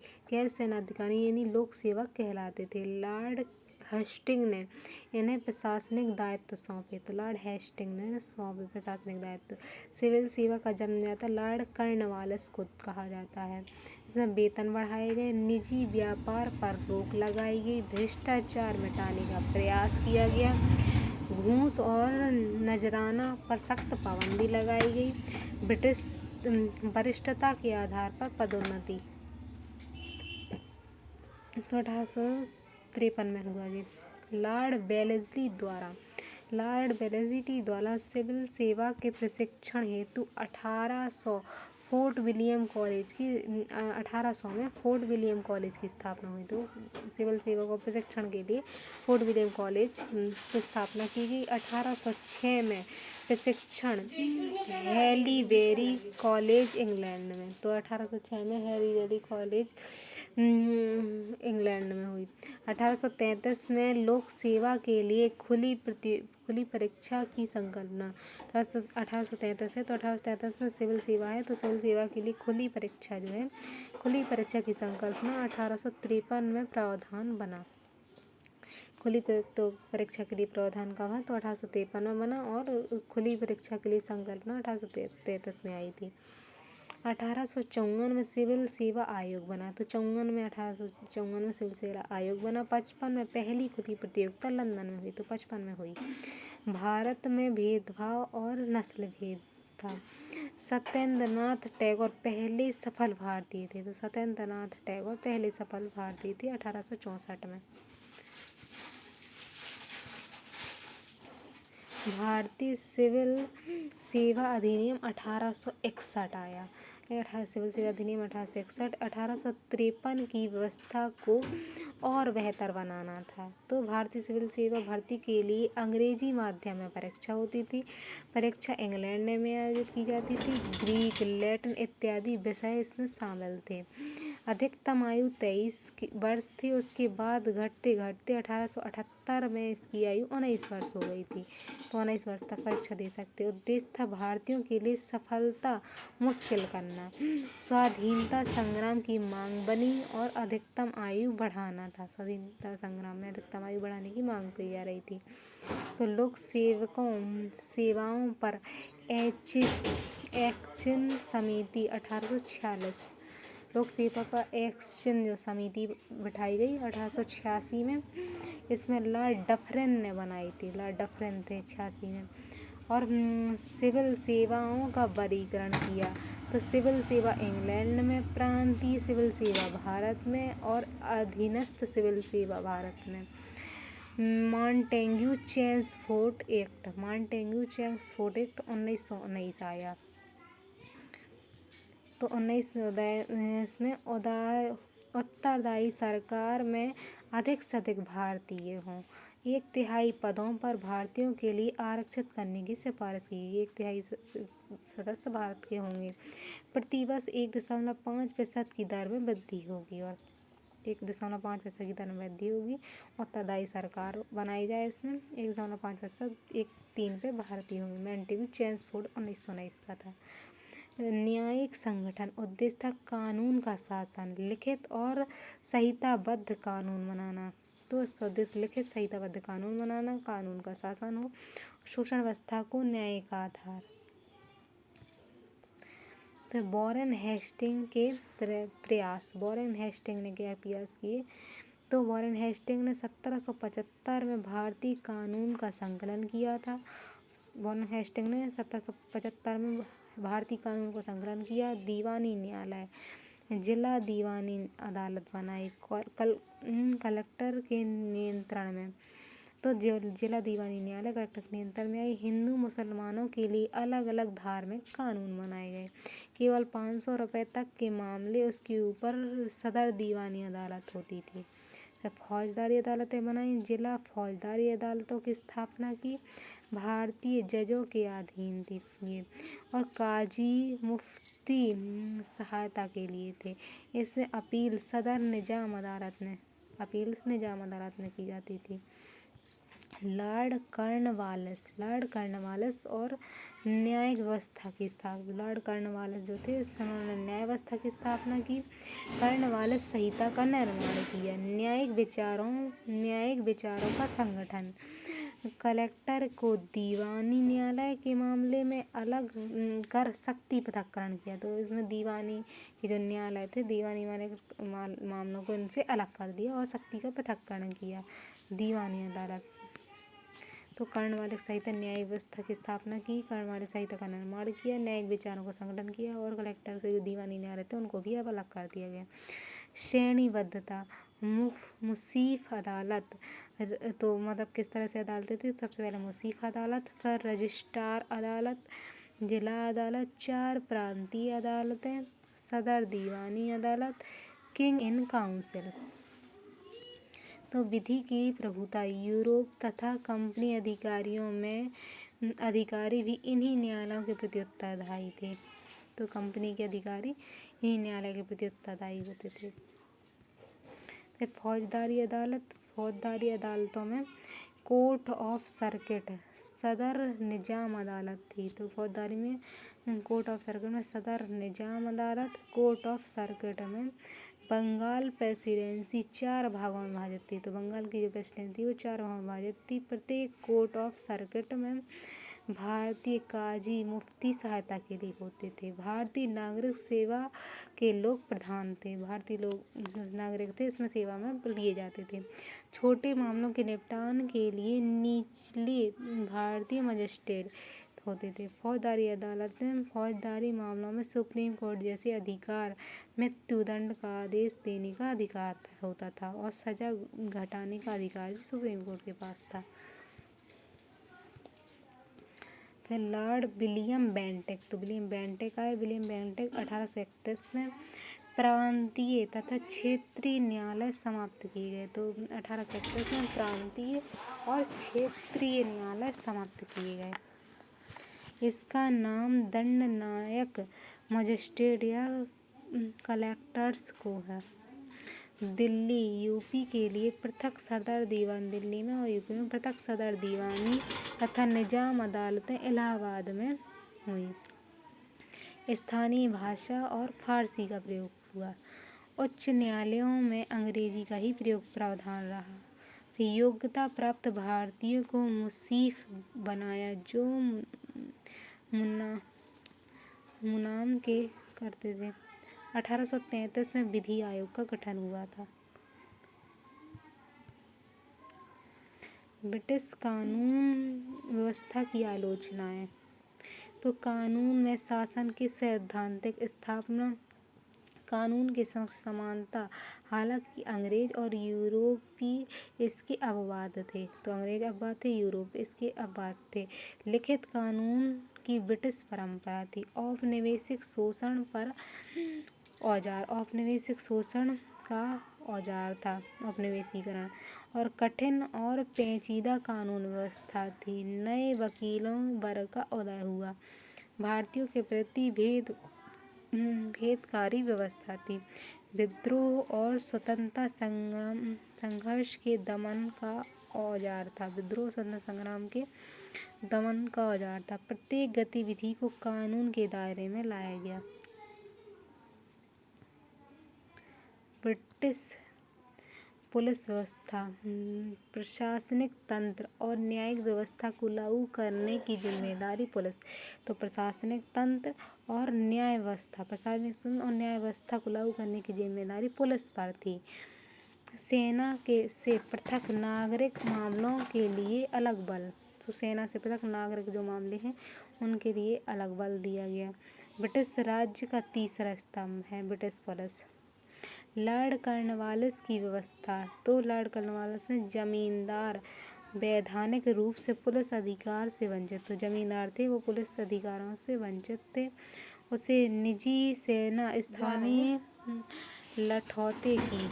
यानी लोक सेवक कहलाते थे। लॉर्ड हेस्टिंग ने इन्हें प्रशासनिक दायित्व सौंपे। तो लॉर्ड हेस्टिंग ने सौंपे प्रशासनिक दायित्व। सिविल सेवा का जन्मदाता लॉर्ड कॉर्नवालिस को कहा जाता है। इसमें वेतन बढ़ाए गए, निजी व्यापार पर रोक लगाई गई, भ्रष्टाचार मिटाने का प्रयास किया गया, घूस और नजराना पर सख्त पाबंदी लगाई गई, ब्रिटिश वरिष्ठता के आधार पर पदोन्नति। तो 1853 में हुआ जी। लॉर्ड वेलेस्ली द्वारा सिविल सेवा के प्रशिक्षण हेतु 1800 में फोर्ट विलियम कॉलेज की स्थापना हुई। तो सिविल सेवा को प्रशिक्षण के लिए फोर्ट विलियम कॉलेज की स्थापना की गई। 1806 में प्रशिक्षण हैलीबेरी कॉलेज इंग्लैंड में। तो 1806 में हैलीबेरी कॉलेज इंग्लैंड में हुई। 1833 में लोक सेवा के लिए खुली परीक्षा की संकल्पना। 1833 है, तो 1833 में सिविल सेवा है, तो सिविल सेवा के लिए खुली परीक्षा की संकल्पना 1853 में प्रावधान बना। खुली परीक्षा के लिए प्रावधान कब है? तो 1853 में बना, और खुली परीक्षा के लिए संकल्पना 1833 में आई थी। 1854 में सिविल सेवा आयोग बना। तो 1854 में सिविल सेवा आयोग बना। 55 में पहली खुली प्रतियोगिता लंदन में हुई। तो 55 में हुई। भारत में भेदभाव और नस्ल भेद था। सत्येंद्रनाथ टैगोर पहले सफल भारतीय थे। तो सत्येंद्रनाथ टैगोर पहले सफल भारतीय थे 1864 में। भारतीय सिविल सेवा अधिनियम 1861 आया। सिविल सेवा अधिनियम 1861। 1853 की व्यवस्था को और बेहतर बनाना था। तो भारतीय सिविल सेवा भर्ती के लिए अंग्रेजी माध्यम में परीक्षा होती थी। परीक्षा इंग्लैंड में आयोजित की जाती थी। ग्रीक, लैटिन इत्यादि विषय इसमें शामिल थे। अधिकतम आयु 23 वर्ष थी। उसके बाद घटते घटते 1878 में इसकी आयु 19 वर्ष हो गई थी। तो 19 वर्ष तक परीक्षा दे सकते। उद्देश्य था भारतीयों के लिए सफलता मुश्किल करना। स्वाधीनता संग्राम की मांग बनी और अधिकतम आयु बढ़ाना था। स्वाधीनता संग्राम में अधिकतम आयु बढ़ाने की मांग की जा रही थी। तो लोक सेवाओं पर एक्शन समिति 1846। लोक सेवा पर एक्शन जो समिति बिठाई गई 1886 में। इसमें लॉर्ड डफरिन ने बनाई थी। लॉर्ड डफरिन थे 86 में। और सिविल सेवाओं का वर्गीकरण किया। तो सिविल सेवा इंग्लैंड में, प्रांतीय सिविल सेवा भारत में, और अधीनस्थ सिविल सेवा भारत में। मॉन्टेग्यू चेम्सफोर्ड एक्ट 1919 आया। तो 19 में उत्तरदायी सरकार में अधिक से अधिक भारतीय हों। 1/3 पदों पर भारतीयों के लिए आरक्षित करने की सिफारिश की गई। 1/3 सदस्य भारत के होंगे। प्रतिवर्ष 1.5% की दर में वृद्धि होगी। और 1.5% की दर में वृद्धि होगी। उत्तरदायी सरकार बनाई जाए। इसमें 1.5% 1/3 पे भारतीय होंगे। मॉन्टेग्यू चेम्सफोर्ड 1919 का था। न्यायिक संगठन उद्देश्य था कानून का शासन, लिखित और संहिताबद्ध कानून बनाना। तो इसका उद्देश्य लिखित संहिताबद्ध कानून बनाना, कानून का शासन हो, शोषण व्यवस्था को न्याय का आधार। तो वॉरेन हेस्टिंग के प्रयास। वॉरेन हेस्टिंग ने क्या प्रयास किए? तो वॉरेन हेस्टिंग ने 1775 में भारतीय कानून का संकलन किया था। वॉरेन हेस्टिंग ने 1775 में भारतीय कानून को संकलन किया। दीवानी न्यायालय, जिला दीवानी अदालत बनाई कलेक्टर के नियंत्रण में। तो जिला दीवानी न्यायालय कलेक्टर के नियंत्रण में आई। हिंदू मुसलमानों के लिए अलग अलग धार्मिक कानून बनाए गए। केवल 500 रुपये तक के मामले उसके ऊपर सदर दीवानी अदालत होती थी। फौजदारी अदालतें बनाई, जिला फौजदारी अदालतों की स्थापना की, भारतीय जजों के अधीन थी ये, और काजी मुफ्ती सहायता के लिए थे। इसमें अपील सदर निजाम अदालत में की जाती थी। लॉर्ड कॉर्नवालिस और न्यायिक व्यवस्था की स्थापना। लॉर्ड कॉर्नवालिस जो थे उन्होंने न्याय व्यवस्था की स्थापना की। कॉर्नवालिस संहिता का निर्माण किया। न्यायिक विचारों का संगठन। कलेक्टर को दीवानी न्यायालय के मामले में अलग कर शक्ति पृथक्करण किया। तो इसमें दीवानी के जो न्यायालय थे, दीवानी मामलों को इनसे अलग कर दिया और शक्ति का पृथक्करण किया। दीवानी अदालत। तो कॉर्नवालिस संहिता न्यायिक व्यवस्था की स्थापना की, कॉर्नवालिस संहिता का निर्माण किया, न्यायिक विचारों का संगठन किया और कलेक्टर के जो दीवानी न्यायालय थे उनको भी अब अलग कर दिया गया। श्रेणीबद्धता। मुंसिफ अदालत, तो मतलब किस तरह से अदालतें थी। सबसे पहले मुंसिफ अदालत, फिर रजिस्ट्रार अदालत, जिला अदालत, 4 प्रांतीय अदालतें, सदर दीवानी अदालत, किंग इन काउंसिल। तो विधि की प्रभुता। यूरोप तथा कंपनी अधिकारी भी इन्हीं न्यायालयों के प्रति उत्तरदायी थे। तो कंपनी के अधिकारी इन्हीं न्यायालय के प्रति उत्तरदायी होते थे। फिर फौजदारी अदालतों में कोर्ट ऑफ सर्किट, सदर निजाम अदालत थी। तो फौजदारी में कोर्ट ऑफ सर्किट में सदर निजाम अदालत। कोर्ट ऑफ सर्किट में बंगाल प्रेसिडेंसी 4 भागों में विभाजित थी। तो बंगाल की जो प्रेसिडेंसी वो 4 भागों में विभाजित थी। प्रत्येक कोर्ट ऑफ सर्किट में भारतीय काजी मुफ्ती सहायता के लिए होते थे। भारतीय नागरिक सेवा के लोग प्रधान थे। भारतीय लोग नागरिक थे, इसमें सेवा में लिए जाते थे। छोटे मामलों के निपटान के लिए निचले भारतीय मजिस्ट्रेट होते थे। फौजदारी अदालत में फौजदारी मामलों में सुप्रीम कोर्ट जैसे अधिकार, मृत्युदंड का आदेश देने का अधिकार होता था और सजा घटाने का अधिकार भी सुप्रीम कोर्ट के पास था। फिर लॉर्ड विलियम बेंटिक, तो विलियम बेंटिक 1831 में प्रांतीय तथा क्षेत्रीय न्यायालय समाप्त किए गए। तो 1831 में प्रांतीय और क्षेत्रीय न्यायालय समाप्त किए गए। इसका नाम दंडनायक, मजिस्ट्रेट या कलेक्टर्स को है। दिल्ली, यूपी के लिए पृथक सदर दीवान, दिल्ली में और यूपी में पृथक सदर दीवानी तथा निजाम अदालतें इलाहाबाद में हुई। स्थानीय भाषा और फारसी का प्रयोग हुआ। उच्च न्यायालयों में अंग्रेजी का ही प्रयोग प्रावधान रहा। योग्यता प्राप्त भारतीयों को मुंसिफ बनाया जो मुनाम के करते थे। 1833 में विधि आयोग का गठन हुआ था। ब्रिटिश कानून व्यवस्था की आलोचनाएं। तो कानून में शासन की सैद्धांतिक स्थापना, कानून के समानता। हालांकि अंग्रेज और यूरोपी इसके अपवाद थे। तो अंग्रेज अपवाद थे, यूरोप इसके अपवाद थे। लिखित कानून की ब्रिटिश परंपरा थी। औपनिवेशिक शोषण पर औजार, औपनिवेशिक शोषण का औजार था औपनिवेशीकरण। और कठिन और पेचीदा कानून व्यवस्था थी। नए वकीलों वर्ग का उदय हुआ। भारतीयों के प्रति भेदकारी व्यवस्था थी। विद्रोह और स्वतंत्रता संघर्ष के दमन का औजार था। विद्रोह स्वतंत्रता संग्राम के दमन का औजार था। प्रत्येक गतिविधि को कानून के दायरे में लाया गया। ब्रिटिश पुलिस व्यवस्था, प्रशासनिक तंत्र और न्यायिक व्यवस्था को लागू करने की जिम्मेदारी पुलिस। तो प्रशासनिक तंत्र और न्याय व्यवस्था को लागू करने की जिम्मेदारी पुलिस पर थी। सेना से पृथक नागरिक मामलों के लिए अलग बल, तो सेना से पृथक नागरिक जो मामले हैं उनके लिए अलग बल दिया गया। ब्रिटिश राज्य का तीसरा स्तंभ है ब्रिटिश पुलिस। लॉर्ड कॉर्नवालिस की व्यवस्था। तो लॉर्ड कॉर्नवालिस ने जमींदार वैधानिक रूप से पुलिस अधिकार से वंचित, तो जमींदार थे वो पुलिस अधिकारों से वंचित थे। उसे निजी सेना स्थानीय लठौते की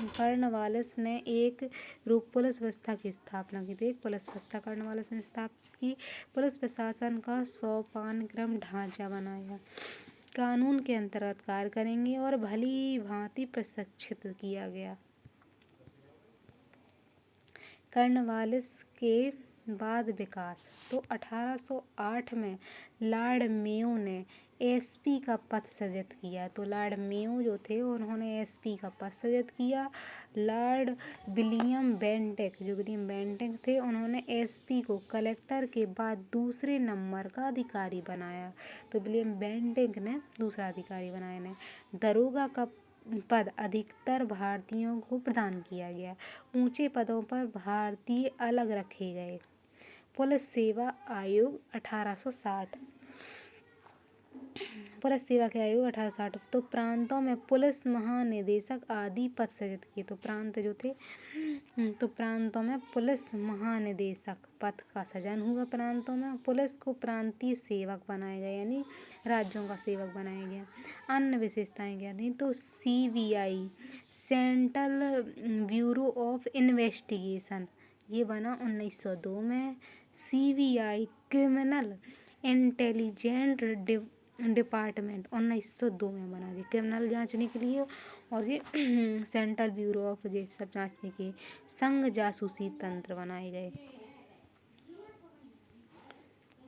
कॉर्नवालिस ने एक रूप पुलिस व्यवस्था की स्थापना की थी। एक पुलिस व्यवस्था कॉर्नवालिस ने स्थापित की। पुलिस प्रशासन का सोपानक्रम ढांचा बनाया। कानून के अंतर्गत कार्य करेंगे और भली भांति प्रशिक्षित किया गया। कॉर्नवालिस के बाद विकास। तो 1808 में लॉर्ड मेयो ने एसपी का पद सृजित किया। तो लॉर्ड मेयो जो थे उन्होंने एसपी का पद सृजित किया। लॉर्ड विलियम बेंटिक थे उन्होंने एसपी को कलेक्टर के बाद दूसरे नंबर का अधिकारी बनाया। तो विलियम बेंटिक ने दूसरा अधिकारी बनाया ने दरोगा का पद अधिकतर भारतीयों को प्रदान किया गया। ऊंचे पदों पर भारतीय अलग रखे गए। पुलिस सेवा आयोग 1860। पुलिस सेवा के आयोग 1860। तो प्रांतों में पुलिस महानिदेशक आदि पद सृजित किए। तो प्रांत जो थे तो प्रांतों में पुलिस महानिदेशक पद का सृजन हुआ। प्रांतों में पुलिस को प्रांतीय सेवक बनाए गए यानी राज्यों का सेवक बनाया गया। अन्य विशेषताएं क्या थी? तो CBI central bureau of investigation ये बना 1902 में। CBI क्रिमिनल इंटेलिजेंट डिपार्टमेंट 1902 में बना जी क्रिमिनल जांचने के लिए। और ये सेंट्रल ब्यूरो ऑफ ये सब जांचने के संघ जासूसी तंत्र बनाए गए।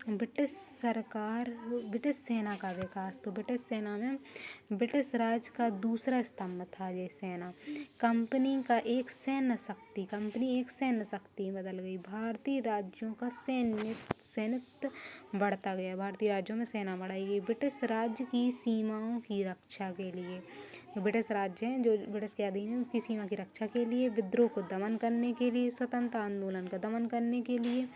ब्रिटिश सेना का विकास। तो ब्रिटिश सेना में ब्रिटिश राज का दूसरा स्तंभ था ये सेना। कंपनी एक सैन्य शक्ति बदल गई। भारतीय राज्यों का सैनिक बढ़ता गया। भारतीय राज्यों में सेना बढ़ाई गई। ब्रिटिश राज्य की सीमाओं की रक्षा के लिए जो ब्रिटिश राज्य हैं जो ब्रिटिश के अधीन है उसकी सीमा की रक्षा के लिए, विद्रोह को दमन करने के लिए, स्वतंत्रता आंदोलन का दमन करने के लिए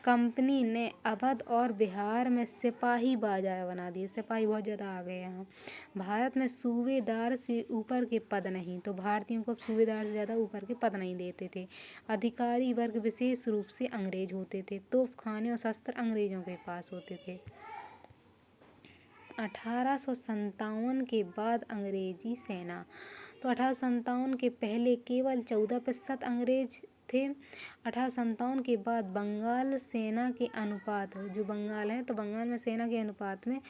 कंपनी ने अवध और बिहार में सिपाही बाजार बना दिए। सिपाही बहुत ज़्यादा आ गए यहाँ। भारत में सूबेदार से ऊपर के पद नहीं। तो भारतीयों को अब सूबेदार से ज़्यादा ऊपर के पद नहीं देते थे। अधिकारी वर्ग विशेष रूप से अंग्रेज होते थे। तोपखाने और शस्त्र अंग्रेजों के पास होते थे। 1857 के बाद अंग्रेजी सेना। तो 1857 के पहले केवल 14% अंग्रेज थे। 1857 के बाद बंगाल सेना के अनुपात जो बंगाल है तो बंगाल में सेना के अनुपात में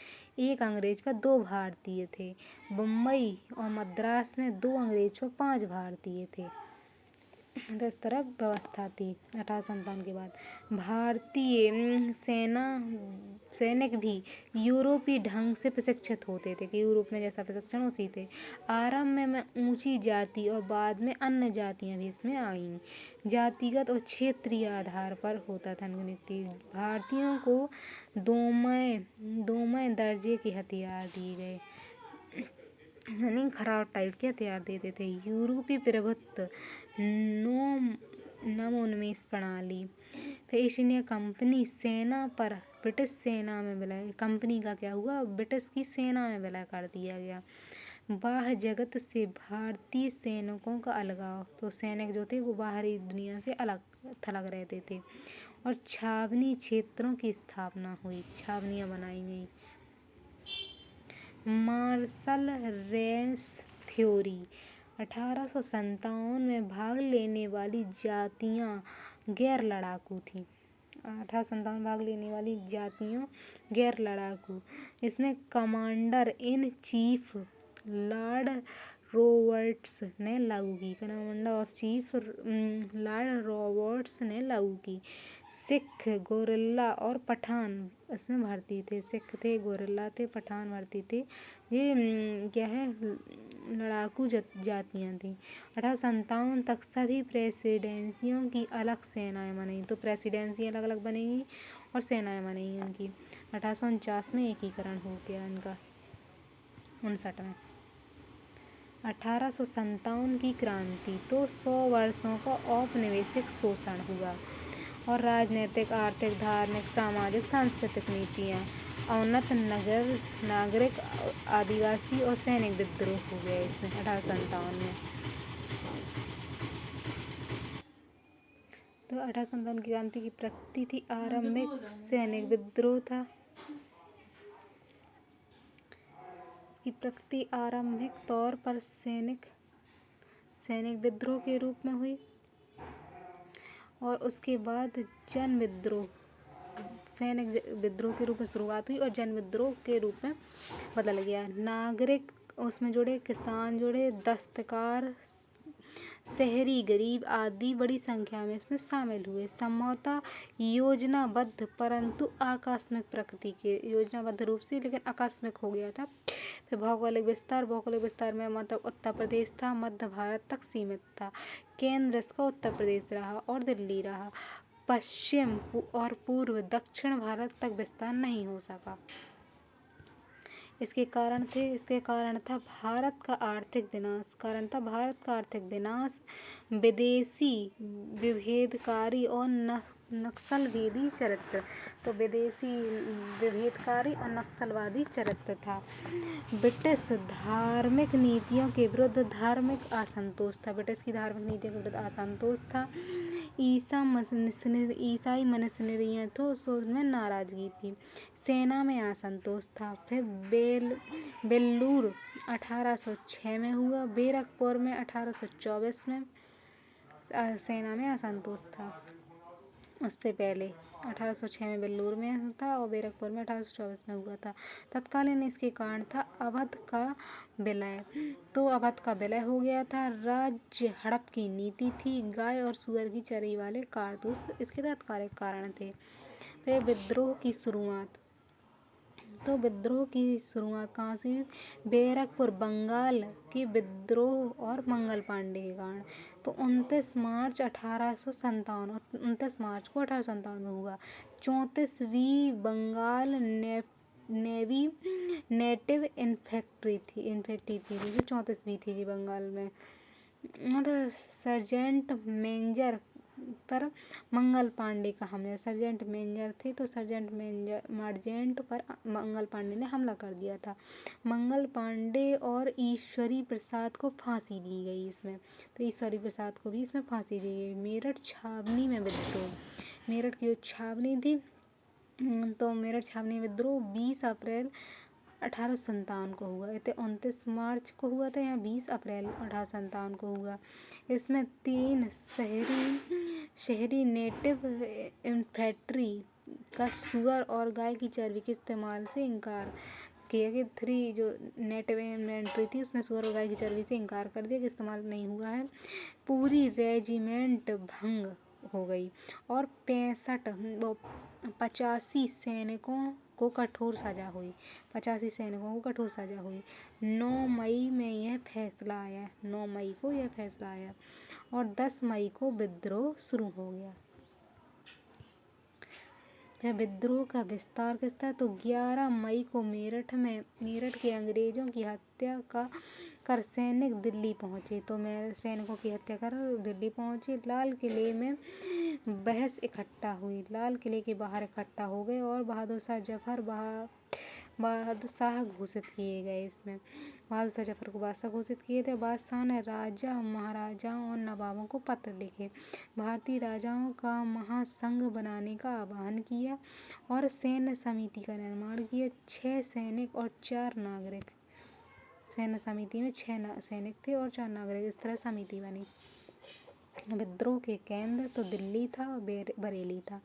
1 अंग्रेज पर 2 भारतीय थे। मुंबई और मद्रास में 2 अंग्रेज पर 5 भारतीय थे। तो इस तरह व्यवस्था थी 1857 के बाद। भारतीय सैनिक भी यूरोपीय ढंग से प्रशिक्षित होते थे कि यूरोप में जैसा प्रशिक्षण उसी थे। आरंभ में ऊंची जाति और बाद में अन्य जातियां भी इसमें आईं। जातिगत और क्षेत्रीय आधार पर होता था नीति। भारतीयों को दोमय दर्जे के हथियार दिए गए यानी खराब टाइप के हथियार देते थे। यूरोपीय प्रभुत्व नवोन्मेष प्रणाली। फिर ईस्ट इंडिया कंपनी सेना पर ब्रिटिश सेना में विलय। कंपनी का क्या हुआ? ब्रिटिश की सेना में विलय कर दिया गया। बाह्य जगत से भारतीय सैनिकों का अलगाव। तो सैनिक जो थे वो बाहरी दुनिया से अलग थलग रहते थे। और छावनी क्षेत्रों की स्थापना हुई। छावनियाँ बनाई गई। Martial race theory. 1857 में भाग लेने वाली जातियां गैर लड़ाकू थीं। 1857 भाग लेने वाली जातियों गैर लड़ाकू। इसमें commander in chief Lord Roberts ने लागू की। Commander of chief Lord Roberts ने लागू की। सिख, गोरिल्ला और पठान इसमें भारतीय थे। सिख थे, गोरिल्ला थे, पठान भारतीय थे। ये क्या है लड़ाकू जातियाँ थीं। 1857 तक सभी प्रेसिडेंसियों की अलग सेनाएं बनी। तो प्रेसिडेंसी अलग अलग बनेगी और सेनाएं बनेगी उनकी। 1849 में एकीकरण हो गया इनका। 59 में 1857 की क्रांति। तो 100 वर्षों का औपनिवेशिक शोषण हुआ और राजनीतिक, आर्थिक, धार्मिक, सामाजिक, सांस्कृतिक नीतियाँ, औन्नत नागरिक, आदिवासी और सैनिक विद्रोह हो गए इसमें 1857 में। तो 1857 की क्रांति की प्रकृति थी आरंभिक सैनिक विद्रोह था। इसकी प्रकृति आरंभिक तौर पर सैनिक विद्रोह के रूप में हुई और उसके बाद जन विद्रोह, सैनिक विद्रोह के रूप में शुरुआत हुई और जन विद्रोह के रूप में बदल गया। नागरिक उसमें जुड़े, किसान जुड़े, दस्तकार, शहरी गरीब आदि बड़ी संख्या में इसमें शामिल हुए। संभवतः योजनाबद्ध परंतु आकस्मिक प्रकृति के, योजनाबद्ध रूप से लेकिन आकस्मिक हो गया था। फिर भौगोलिक विस्तार में मतलब उत्तर प्रदेश था, मध्य भारत तक सीमित था। केंद्र इसका उत्तर प्रदेश रहा और दिल्ली रहा। पश्चिम और पूर्व दक्षिण भारत तक विस्तार नहीं हो सका। इसके कारण था भारत का आर्थिक विनाश, विदेशी विभेदकारी और नक्सलवादी चरित्र। तो विदेशी विभेदकारी और नक्सलवादी चरित्र था। ब्रिटिश धार्मिक नीतियों के विरुद्ध धार्मिक असंतोष था। ब्रिटिश की धार्मिक नीतियों के विरुद्ध असंतोष था। ईसाई मिशनरियों तो उसमें नाराजगी थी। सेना में असंतोष था। फिर बेल्लूर 1806 में हुआ। बैरकपुर में 1824 में सेना में असंतोष था। उससे पहले 1806 में बेल्लूर में था और बैरकपुर में 1824 में हुआ था। तत्कालीन इसके कारण था अवध का विलय। तो अवध का विलय हो गया था। राज्य हड़प की नीति थी। गाय और सुअर की चरी वाले कारतूस इसके तात्कालिक कारण थे। फिर विद्रोह की शुरुआत। तो विद्रोह की शुरुआत कहाँ से हुई? बैरकपुर बंगाल के विद्रोह और मंगल पांडे के कारण। तो 29 मार्च को 1857 में हुआ। 34वीं बंगाल नेवी नेटिव इन्फेंट्री थी, जो 34वीं थी जी बंगाल में। और सर्जेंट मेजर पर मंगल पांडे का हमला। सर्जेंट मेजर थे तो मार्जेंट पर मंगल पांडे ने हमला कर दिया था। मंगल पांडे और ईश्वरी प्रसाद को फांसी दी गई इसमें। तो ईश्वरी प्रसाद को भी इसमें फांसी दी गई। मेरठ छावनी में विद्रोह। मेरठ की जो छावनी थी, तो मेरठ छावनी विद्रोह 20 अप्रैल 1857 को हुआ। 29 मार्च को हुआ था, यहाँ 20 अप्रैल 1857 को हुआ। इसमें 3 शहरी नेटिव इन्फेंट्री का सुअर और गाय की चर्बी के इस्तेमाल से इनकार किया कि 3 जो नेटिव इन्फेंट्री थी उसने सुअर और गाय की चर्बी से इनकार कर दिया कि इस्तेमाल नहीं हुआ है। पूरी रेजिमेंट भंग हो गई और 85 सैनिकों को कठोर सजा हुई। 85 सैनिकों को कठोर सजा हुई। 9 मई में यह फैसला आया। 9 मई को यह फैसला आया और 10 मई को विद्रोह शुरू हो गया। फिर विद्रोह का विस्तार किस तरह? तो 11 मई को मेरठ के अंग्रेजों की हत्या कर सैनिक दिल्ली पहुंचे। तो सैनिकों की हत्या कर दिल्ली पहुंचे। लाल किले में बहस इकट्ठा हुई। लाल किले के बाहर इकट्ठा हो गए और बहादुर शाह जफर बादशाह घोषित किए गए। इसमें बहादुर शाह जफर को बादशाह घोषित किए थे। बादशाह ने राजा, महाराजाओं और नवाबों को पत्र लिखे। भारतीय राजाओं का महासंघ बनाने का आह्वान किया और सैन्य समिति का निर्माण किया। 6 सैनिक और 4 नागरिक। सैन्य समिति में 6 सैनिक थे और 4 नागरिक। इस तरह समिति बनी। विद्रोह के केंद्र तो दिल्ली था और बरेली था।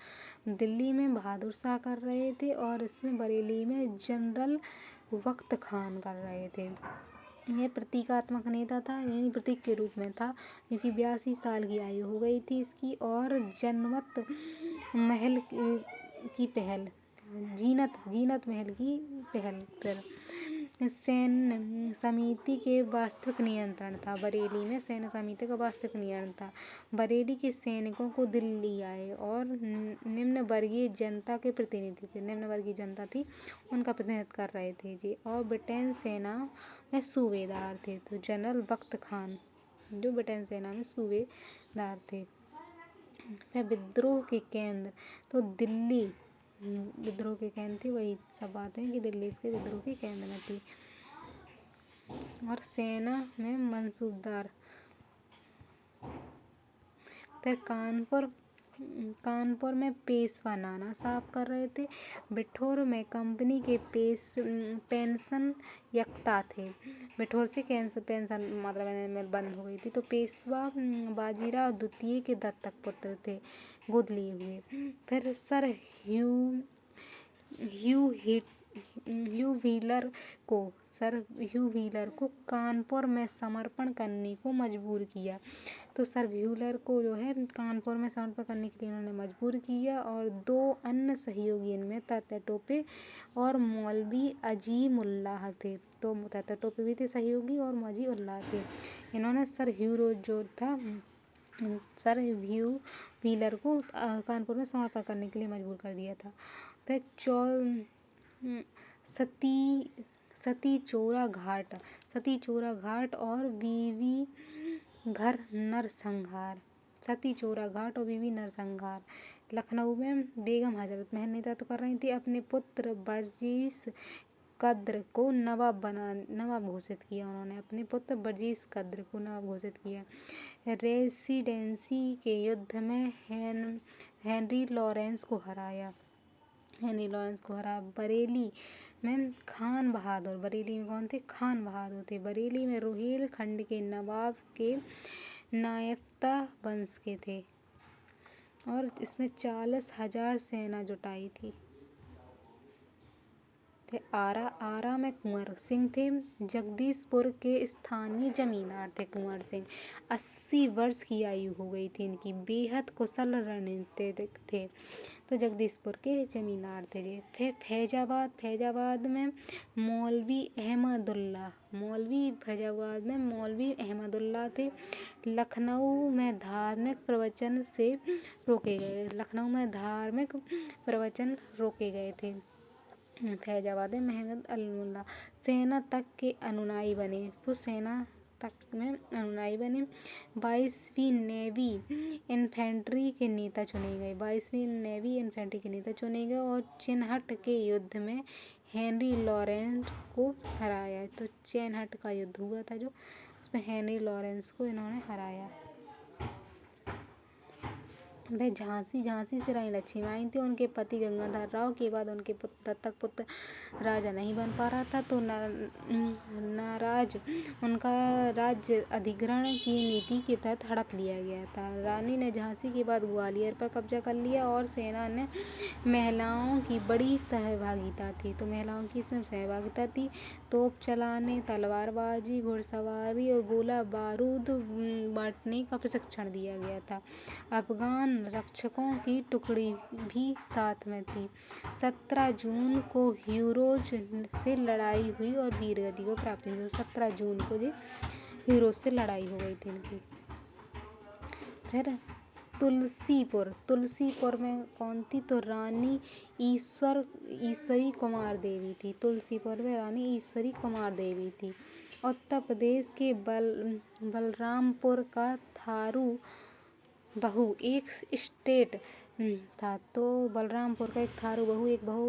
दिल्ली में बहादुर शाह कर रहे थे और इसमें बरेली में जनरल वक्त खान कर रहे थे। यह प्रतीकात्मक नेता था, यानी प्रतीक के रूप में था, क्योंकि 82 साल की आयु हो गई थी इसकी। और जनमत महल की पहल, जीनत महल की पहल पर सैन्य समिति के वास्तविक नियंत्रण था। बरेली में सैन्य समिति का वास्तविक नियंत्रण था। बरेली के सैनिकों को दिल्ली आए और निम्न वर्गीय जनता के प्रतिनिधि थे। निम्न वर्गीय जनता थी, उनका प्रतिनिधित्व कर रहे थे जी। और ब्रिटेन सेना में सूबेदार थे। तो जनरल बख्त खान जो ब्रिटेन सेना में सूबेदार थे। फिर विद्रोह के केंद्र तो दिल्ली, विद्रोह के केंद्र थी। वही सब बातें कि दिल्ली इसके विद्रोह के केंद्र में थी। और सेना में मंसूबदार। फिर कानपुर कानपुर में पेशवा नाना साहब कर रहे थे। बिठौर में कंपनी के पेंशन यकता थे। बिठौर से पेंशन मतलब बंद हो गई थी। तो पेशवा बाजीराव द्वितीय के दत्तक पुत्र थे, गोद लिए हुए। फिर सर ह्यू व्हीलर को कानपुर में समर्पण करने को मजबूर किया। तो सर व्हीलर को जो है कानपुर में समर्पण करने के लिए उन्होंने मजबूर किया। और दो अन्य सहयोगी इनमें तात्या टोपे और मौलवी अजीमुल्लाह थे। तो तात्या टोपे भी थे सहयोगी और मौलवी उल्लाह थे। इन्होंने सर ह्यू व्हीलर को कानपुर में समर्पण करने के लिए मजबूर कर दिया था। फिर सती चोरा घाट और बीवी घर नरसंहार। सती चोरा घाट और बीवी नरसंहार। लखनऊ में बेगम हजरत महल नेतृत्व कर रही थी। अपने पुत्र बर्जीस कद्र को नवाब घोषित किया। उन्होंने अपने पुत्र बर्जीस कद्र को नवाब घोषित किया। रेसिडेंसी के युद्ध में हेनरी लॉरेंस को हराया। बरेली में खान बहादुर। बरेली में कौन थे? खान बहादुर थे। बरेली में रोहेलखंड के नवाब के नायफ्ता वंश के थे और इसमें 40,000 सेना जुटाई थी। आरा में कुंवर सिंह थे। जगदीशपुर के स्थानीय जमींदार थे कुंवर सिंह। 80 वर्ष की आयु हो गई थी इनकी। बेहद कुशल रणनीतिज्ञ थे। तो जगदीशपुर के जमींदार थे ये। फिर फैजाबाद में मौलवी अहमदुल्ला थे। लखनऊ में धार्मिक प्रवचन रोके गए थे। फैजाबाद में महमद अल्मुल्ला सेना तक के अनुयायी बने। वो सेना तक में अनुयायी बने। 22वीं नेवी इन्फेंट्री के नेता चुने गए और चिनहट के युद्ध में हेनरी लॉरेंस को हराया। तो चिनहट का युद्ध हुआ था जो, उसमें हेनरी लॉरेंस को इन्होंने हराया। वह झांसी से रानी लक्ष्मीबाई थी। उनके पति गंगाधर राव के बाद उनके दत्तक पुत्र राजा नहीं बन पा रहा था, तो नाराज उनका राज्य अधिग्रहण की नीति के तहत हड़प लिया गया था। रानी ने झांसी के बाद ग्वालियर पर कब्जा कर लिया और सेना ने महिलाओं की बड़ी सहभागिता थी। तोप चलाने, तलवारबाजी, घुड़सवारी और गोला बारूद बांटने का प्रशिक्षण दिया गया था। अफगान रक्षकों की टुकड़ी भी साथ में थी। 17 जून को हीरोज से लड़ाई हुई और वीरगति को प्राप्त हुई। 17 जून को हीरोज से लड़ाई हो गई थी इनकी। फिर तुलसीपुर में कौन थी? तो रानी ईश्वरी कुमार देवी थी। तुलसीपुर में रानी ईश्वरी कुमार देवी थी। उत्तर प्रदेश के बलरामपुर का थारू बहू एक स्टेट था। तो बलरामपुर का एक थारू बहू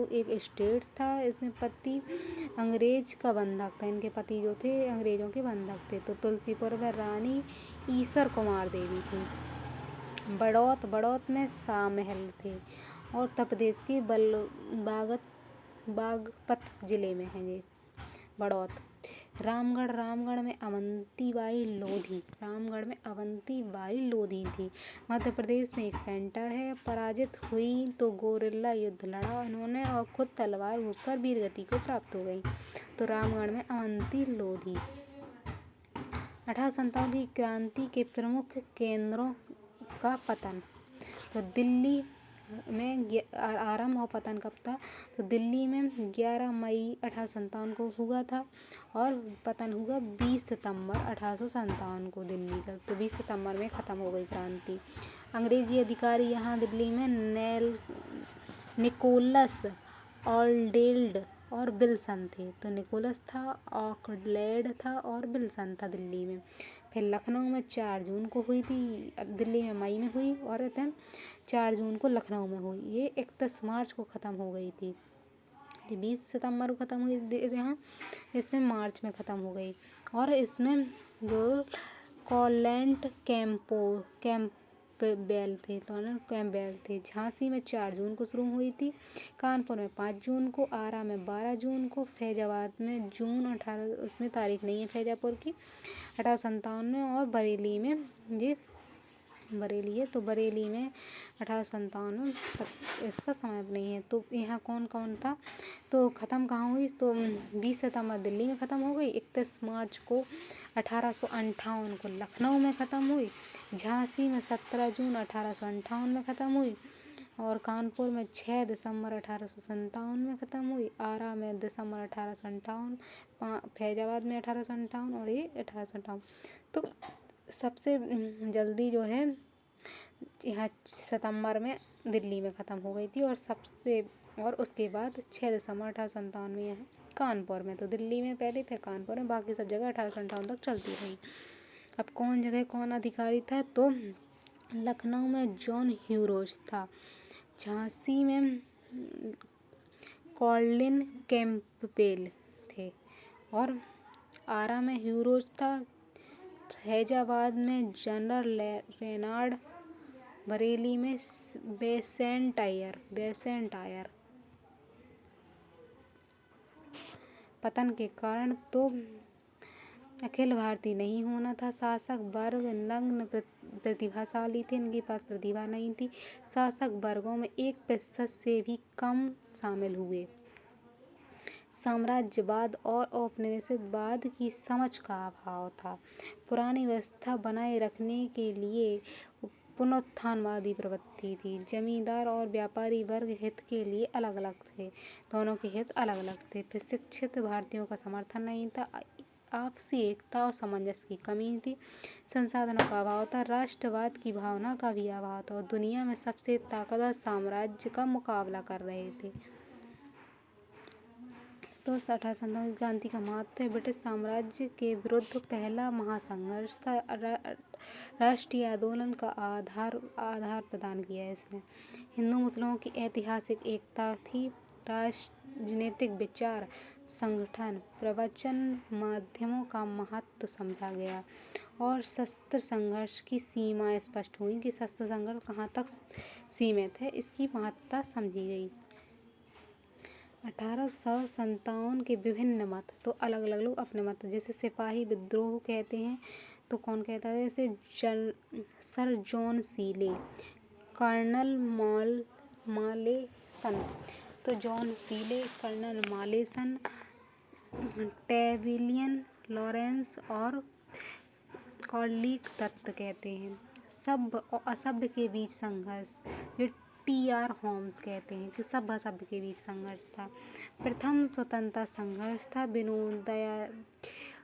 एक स्टेट था। इसमें पति अंग्रेज का बंधक था। इनके पति जो थे अंग्रेजों के बंधक थे। तो तुलसीपुर में रानी ईश्वर कुमार देवी थी। बड़ौत में शाहमहल थे और उत्तर प्रदेश के बागपत जिले में है ये बड़ौत। रामगढ़ में अवंतीबाई लोधी थी। मध्य प्रदेश में एक सेंटर है। पराजित हुई तो गोरिल्ला युद्ध लड़ा उन्होंने और खुद तलवार घोंपकर वीरगति को प्राप्त हो गई। तो रामगढ़ में अवंती लोधी। 1857 की क्रांति के प्रमुख केंद्रों का पतन। तो दिल्ली में आरंभ और पतन कब था? तो दिल्ली में 11 मई 1857 को हुआ था और पतन हुआ 20 सितंबर 1857 को दिल्ली का। तो 20 सितंबर में ख़त्म हो गई क्रांति। अंग्रेजी अधिकारी यहाँ दिल्ली में निकोलस ऑकलैंड और विल्सन थे। तो निकोलस था, ऑकलैंड था और विल्सन था दिल्ली में। फिर लखनऊ में 4 जून को हुई थी। दिल्ली में मई में हुई और 4 जून को लखनऊ में हुई। ये 31 मार्च को ख़त्म हो गई थी। 20 सितंबर को ख़त्म हुई यहाँ, इसमें मार्च में ख़त्म हो गई। और इसमें जो कॉलेंट कैंपबेल थे। झांसी में 4 जून को शुरू हुई थी, कानपुर में 5 जून को, आरा में 12 जून को, फैजाबाद में जून 18, उसमें तारीख नहीं है फैजापुर की, 1857 में, और बरेली में, ये बरेली है तो बरेली में 1857 में, इसका समय नहीं है। तो यहाँ कौन कौन था, तो ख़त्म कहाँ हुई, तो 20 सितंबर दिल्ली में ख़त्म हो गई, 31 मार्च को 1858 को लखनऊ में ख़त्म हुई, झांसी में 17 जून 1858 में ख़त्म हुई, और कानपुर में 6 दिसंबर 1857 में ख़त्म हुई, आरा में दिसंबर 1858, फैजाबाद में 1858, और ये 1858। तो सबसे जल्दी जो है यहाँ सितंबर में दिल्ली में ख़त्म हो गई थी, और उसके बाद 6 दिसंबर 1857 में यहाँ कानपुर में, तो दिल्ली में पहले फिर कानपुर में, बाकी सब जगह 1857 तक चलती रही। अब कौन अधिकारी था, तो लखनऊ में जॉन ह्यूरोज था, झांसी में कॉलिन कैंपबेल थे, और आरा में ह्यूरोज था, फैजाबाद में जनरल रेनार्ड, बरेली में बेसेंटायर। पतन के कारण, तो अखिल भारतीय नहीं होना था, शासक वर्ग नग्न प्रतिभाशाली थे, इनके पास प्रतिभा नहीं थी, शासक वर्गों में 1% से भी कम शामिल हुए, साम्राज्यवाद और औपनिवेशिकवाद की समझ का अभाव था, पुरानी व्यवस्था बनाए रखने के लिए पुनरुत्थानवादी प्रवृत्ति थी, जमींदार और व्यापारी वर्ग हित के लिए अलग अलग थे, दोनों के हित अलग अलग थे, प्रशिक्षित भारतीयों का समर्थन नहीं था, आपसी एकता और सामंजस्य की कमी थी, संसाधनों का अभाव था, राष्ट्रवाद की भावना का भी अभाव था, और दुनिया में सबसे ताकतवर साम्राज्य का मुकाबला कर रहे थे। तो 1857 क्रांति का महत्व है। ब्रिटिश साम्राज्य के विरुद्ध पहला महासंघर्ष था, राष्ट्रीय आंदोलन का आधार प्रदान किया है इसने, हिंदू मुस्लिमों की ऐतिहासिक एकता थी, राजनीतिक विचार, संगठन, प्रवचन माध्यमों का महत्व समझा गया, और शस्त्र संघर्ष की सीमा स्पष्ट हुई कि शस्त्र संघर्ष कहाँ तक सीमित है, इसकी महत्ता समझी गई। 1857 के विभिन्न मत, तो अलग अलग लोग अपने मत, जैसे सिपाही विद्रोह कहते हैं, तो कौन कहता है, जैसे सर जॉन सीले, कर्नल मालेसन, तो जॉन सीले, कर्नल मालेसन, टेविलियन लॉरेंस और कॉर्लिक दत्त कहते हैं। सभ्य और असभ्य के बीच संघर्ष, जो टी.आर. होम्स कहते हैं कि सभ्य असभ्य के बीच संघर्ष था। प्रथम स्वतंत्रता संघर्ष था,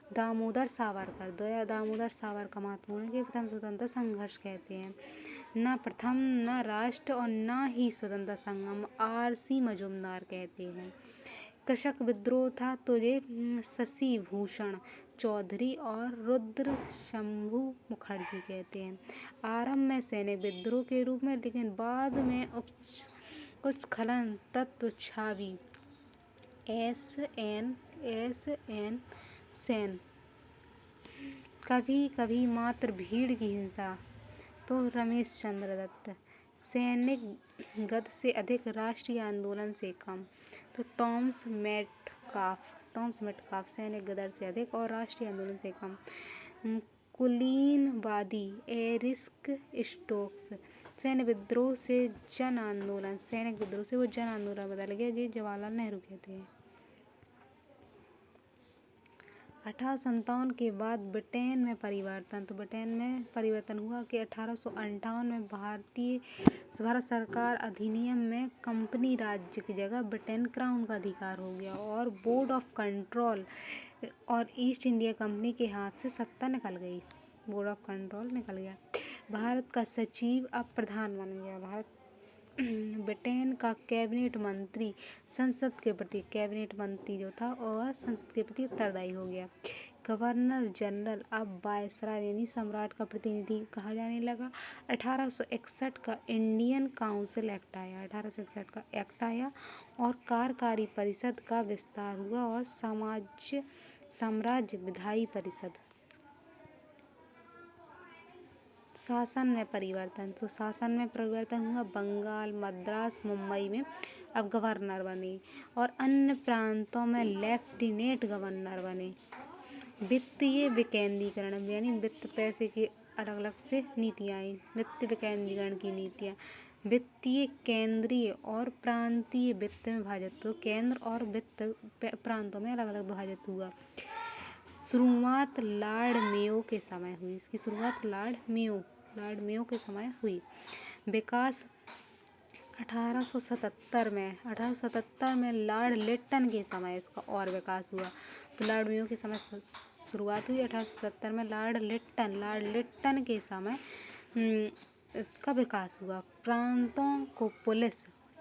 दामोदर सावरकर महत्वपूर्ण के प्रथम स्वतंत्रता संघर्ष कहते हैं। न प्रथम, न राष्ट्र और न ही स्वतंत्रता संग्राम, R.C. मजूमदार कहते हैं। कृषक विद्रोह था, तो ये शशि भूषण चौधरी और रुद्र शंभू मुखर्जी कहते हैं। आरंभ में सैनिक विद्रोह के रूप में, लेकिन बाद में उत्स्खलन तत्व छावी एस.एन. सेन, कभी कभी मात्र भीड़ की हिंसा, तो रमेश चंद्र दत्त, सैनिक गद से अधिक, राष्ट्रीय आंदोलन से कम, तो टॉमस मेटकाफ, सैनिक गदर से अधिक और राष्ट्रीय आंदोलन से कम। कुलीनवादी एरिक स्टोक्स, सैन्य विद्रोह से जन आंदोलन, सैनिक विद्रोह से वो जन आंदोलन बदल गया, जी जवाहरलाल नेहरू कहते हैं। 1857 के बाद ब्रिटेन में परिवर्तन, तो ब्रिटेन में परिवर्तन हुआ कि 1858 में भारत सरकार अधिनियम में कंपनी राज्य की जगह ब्रिटेन क्राउन का अधिकार हो गया, और बोर्ड ऑफ कंट्रोल और ईस्ट इंडिया कंपनी के हाथ से सत्ता निकल गई, बोर्ड ऑफ कंट्रोल निकल गया। भारत का सचिव अब प्रधान बन गया। ब्रिटेन का कैबिनेट मंत्री संसद के प्रति, कैबिनेट मंत्री जो था वह संसद के प्रति उत्तरदायी हो गया। गवर्नर जनरल अब वायसराय यानी सम्राट का प्रतिनिधि कहा जाने लगा। 1861 का इंडियन काउंसिल एक्ट आया, 1861 का एक्ट आया, और कार्यकारी परिषद का विस्तार हुआ, और साम्राज्य विधायी परिषद, शासन में परिवर्तन, तो शासन में परिवर्तन हुआ। बंगाल, मद्रास, मुंबई में अब गवर्नर बने और अन्य प्रांतों में लेफ्टिनेंट गवर्नर बने। वित्तीय विकेंद्रीकरण, यानी वित्त पैसे की अलग अलग से नीतियाँ आई। वित्त विकेंद्रीकरण की नीतियाँ, वित्तीय केंद्रीय और प्रांतीय वित्त में विभाजित, तो केंद्र और वित्त प्रांतों में अलग अलग विभाजित हुआ। शुरुआत लॉर्ड मेयो के समय हुई, इसकी शुरुआत लॉर्ड मेयो के समय हुई। विकास 1877 में लॉर्ड लिट्टन के समय इसका और विकास हुआ। तो लॉर्ड मेयो के समय शुरुआत हुई 1877 में, लॉर्ड लिट्टन के समय इसका विकास हुआ। प्रांतों को पुलिस,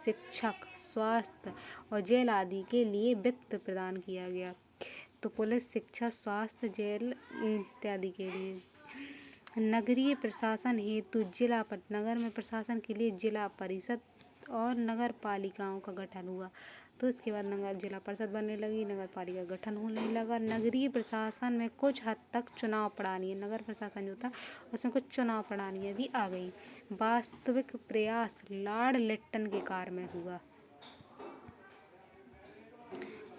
शिक्षक, स्वास्थ्य और जेल आदि के लिए वित्त प्रदान किया गया। तो पुलिस, शिक्षा, स्वास्थ्य, जेल इत्यादि के लिए। नगरीय प्रशासन हेतु नगर में प्रशासन के लिए जिला परिषद और नगर पालिकाओं का गठन हुआ। तो इसके बाद जिला परिषद बनने लगी, नगर पालिका का गठन होने लगा। नगरीय प्रशासन में कुछ हद तक चुनाव प्रणालियाँ, नगर प्रशासन जो था उसमें कुछ चुनाव प्रणालियाँ भी आ गई। वास्तविक प्रयास लॉर्ड लिट्टन के काल में हुआ।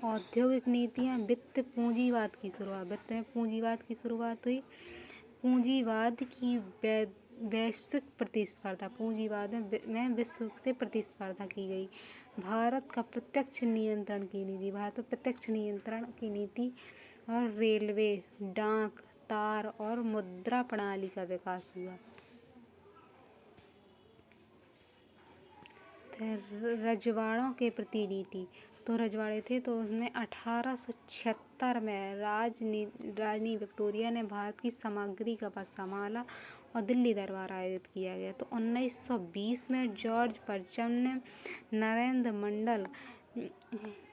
औद्योगिक नीतियाँ, वित्त पूंजीवाद की शुरुआत, वित्त में पूंजीवाद की शुरुआत हुई। पूंजीवाद की वैश्विक प्रतिस्पर्धा, पूंजीवाद में विश्व से प्रतिस्पर्धा की गई। भारत का प्रत्यक्ष नियंत्रण की नीति, भारत में प्रत्यक्ष नियंत्रण की नीति और रेलवे, डाक, तार और मुद्रा प्रणाली का विकास हुआ। रजवाड़ों के प्रति नीति, तो रजवाड़े थे तो उसमें 1876 में रानी विक्टोरिया ने भारत की सामग्री का पद संभाला और दिल्ली दरबार आयोजित किया गया। तो 1920 में जॉर्ज परचम ने नरेंद्र मंडल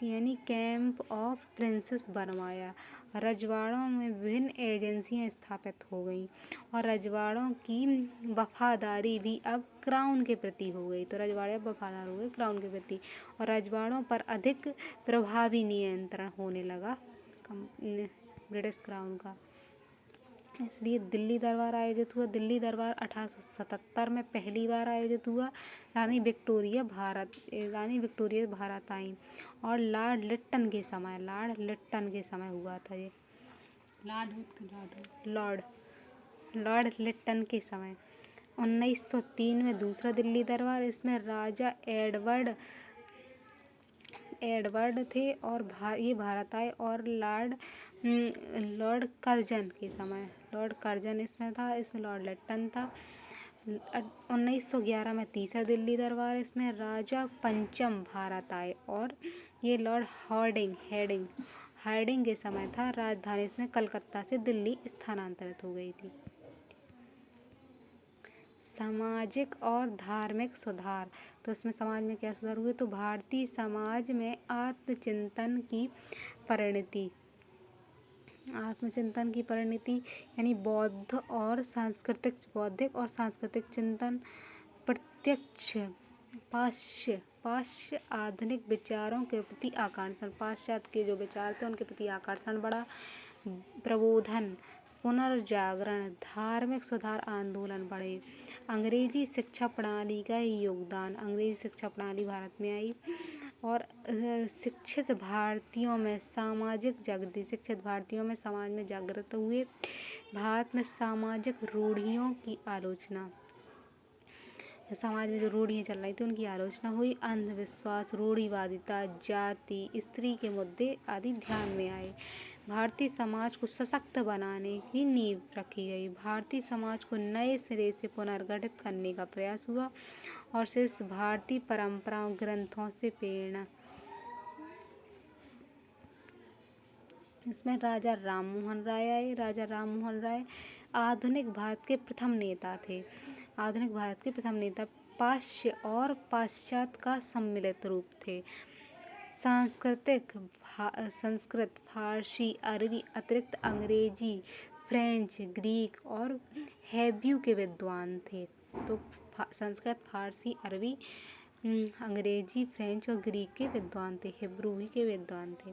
यानी कैंप ऑफ प्रिंसेस बनवाया। रजवाड़ों में विभिन्न एजेंसियां स्थापित हो गई और रजवाड़ों की वफादारी भी अब क्राउन के प्रति हो गई। तो रजवाड़े अब वफादार हो गए क्राउन के प्रति और रजवाड़ों पर अधिक प्रभावी नियंत्रण होने लगा ब्रिटिश क्राउन का। इसलिए दिल्ली दरबार आयोजित हुआ। दिल्ली दरबार 1877 में पहली बार आयोजित हुआ। रानी विक्टोरिया भारत आई और लॉर्ड लिट्टन के समय हुआ था ये। लॉर्ड लिट्टन के समय। 1903 में दूसरा दिल्ली दरबार, इसमें राजा एडवर्ड थे और ये भारत आए और लॉर्ड कर्जन के समय, लॉर्ड कर्जन इसमें था, इसमें लॉर्ड लिट्टन था। 1911 में तीसरा दिल्ली दरबार, इसमें राजा पंचम भारत आए और ये लॉर्ड हार्डिंग के समय था। राजधानी इसमें कलकत्ता से दिल्ली स्थानांतरित हो गई थी। सामाजिक और धार्मिक सुधार, तो इसमें समाज में क्या सुधार हुए, तो भारतीय समाज में आत्मचिंतन की परिणति यानी बौद्धिक और सांस्कृतिक चिंतन, प्रत्यक्ष पाश्चात्य आधुनिक विचारों के प्रति आकर्षण, पाश्चात्य के जो विचार थे उनके प्रति आकर्षण बढ़ा। प्रबोधन, पुनर्जागरण, धार्मिक सुधार आंदोलन बढ़े। अंग्रेजी शिक्षा प्रणाली का योगदान, अंग्रेजी शिक्षा प्रणाली भारत में आई और शिक्षित भारतीयों में समाज में जागृत हुए। भारत में सामाजिक रूढ़ियों की आलोचना, समाज में जो रूढ़ियाँ चल रही थी उनकी आलोचना हुई। अंधविश्वास, रूढ़िवादिता, जाति, स्त्री के मुद्दे आदि ध्यान में आए। भारतीय समाज को सशक्त बनाने की नींव रखी गई। भारतीय समाज को नए सिरे से पुनर्गठित करने का प्रयास हुआ और शेष भारतीय परंपराओं ग्रंथों से प्रेरणा। इसमें राजा राममोहन राय आए। राजा राममोहन राय आधुनिक भारत के प्रथम नेता थे। पाश्चात्य का सम्मिलित रूप थे। संस्कृत, फारसी, अरबी अतिरिक्त अंग्रेजी, फ्रेंच, ग्रीक और हेब्रू के विद्वान थे। तो संस्कृत, फारसी, अरबी अंग्रेजी, फ्रेंच और ग्रीक के विद्वान थे, हिब्रू के विद्वान थे।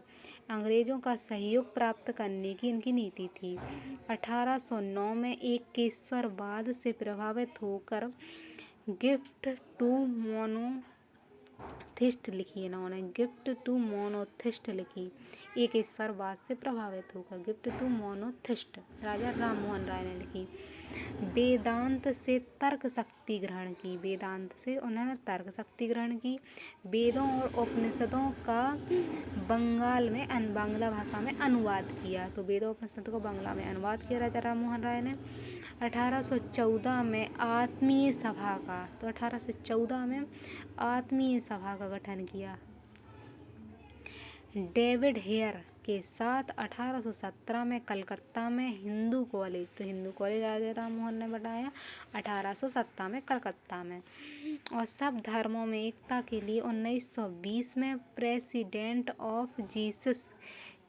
अंग्रेजों का सहयोग प्राप्त करने की इनकी नीति थी। 1809 में एक केशरवाद से प्रभावित होकर गिफ्ट टू मोनोथिस्ट लिखी इन्होंने, गिफ्ट टू मोनोथिस्ट लिखी। एक ईश्वरवाद से प्रभावित होकर गिफ्ट टू मोनोथिस्ट राजा राम मोहन राय ने लिखी। वेदांत से तर्क शक्ति ग्रहण की, वेदांत से उन्होंने तर्क शक्ति ग्रहण की। वेदों और उपनिषदों का बांग्ला भाषा में अनुवाद किया, तो वेदों उपनिषदों को बांग्ला में अनुवाद किया राजा राम मोहन राय ने। 1814 में आत्मीय सभा का, तो 1814 में आत्मीय सभा का गठन किया डेविड हेयर के साथ। 1817 में कलकत्ता में हिंदू कॉलेज, तो हिंदू कॉलेज राजा राम मोहन ने बनाया 1817 में कलकत्ता में। और सब धर्मों में एकता के लिए 1920 में प्रेसिडेंट ऑफ जीसस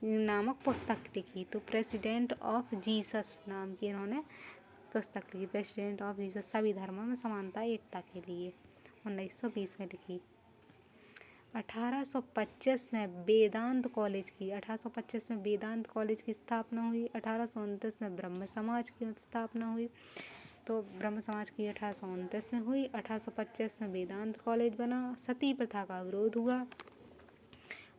नामक पुस्तक लिखी, तो प्रेसिडेंट ऑफ जीसस नाम की इन्होंने पुस्तक लिखी, प्रेसिडेंट ऑफ जीसस, सभी धर्मों में समानता एकता के लिए 1920 में लिखी। 1825 में वेदांत कॉलेज की, 1825 में वेदांत कॉलेज की स्थापना हुई। 1829 में ब्रह्म समाज की स्थापना हुई, तो ब्रह्म समाज की 1829 में हुई। 1825 में वेदांत कॉलेज बना। सती प्रथा का विरोध हुआ।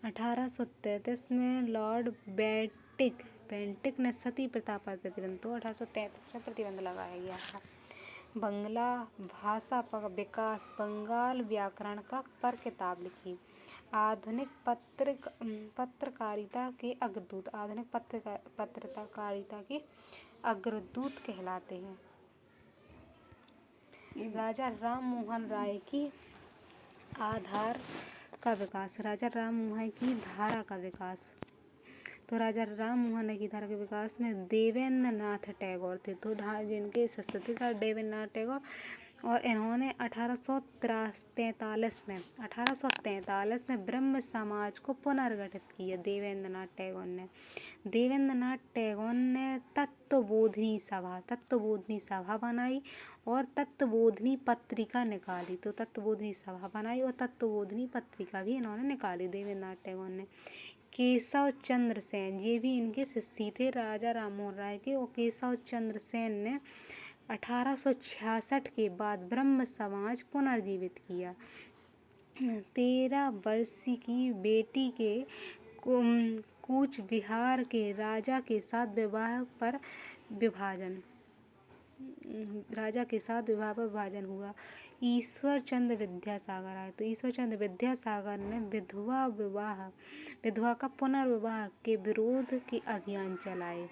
1833 में लॉर्ड बेंटिक ने सती प्रथा पर प्रतिबंध, तो 1833 में प्रतिबंध लगाया गया था। बंगला भाषा का विकास, बंगाल व्याकरण का पर किताब लिखी। आधुनिक पत्रकारिता के अग्रदूत, आधुनिक पत्रकारिता के अग्रदूत कहलाते हैं। राजा राम मोहन राय की आधार का विकास, राजा राम मोहन की धारा का विकास, तो राजा राम मोहन की धारा के विकास में देवेंद्र नाथ टैगोर थे, तो जिनके सदस्य था देवेंद्र नाथ टैगोर। और इन्होंने 1843 में ब्रह्म समाज को पुनर्गठित किया देवेंद्र नाथ टैगोर ने। देवेंद्र नाथ टैगोर ने तत्वबोधिनी सभा बनाई और तत्वबोधिनी पत्रिका निकाली, तो तत्वबोधिनी सभा बनाई और तत्वबोधिनी पत्रिका भी इन्होंने निकाली देवेंद्र नाथ टैगोर ने। केशव चंद्र सेन, ये भी इनके शिष्य थे राजा राम मोहन राय के, और केशव चंद्र सेन ने 1866 के बाद ब्रह्म समाज पुनर्जीवित किया। 13 वर्षीय की बेटी के कूच बिहार के राजा के साथ विवाह पर विभाजन हुआ। ईश्वर चंद्र विद्यासागर आए, तो ईश्वर चंद्र विद्यासागर ने विधवा का पुनर्विवाह के विरोध के अभियान चलाए,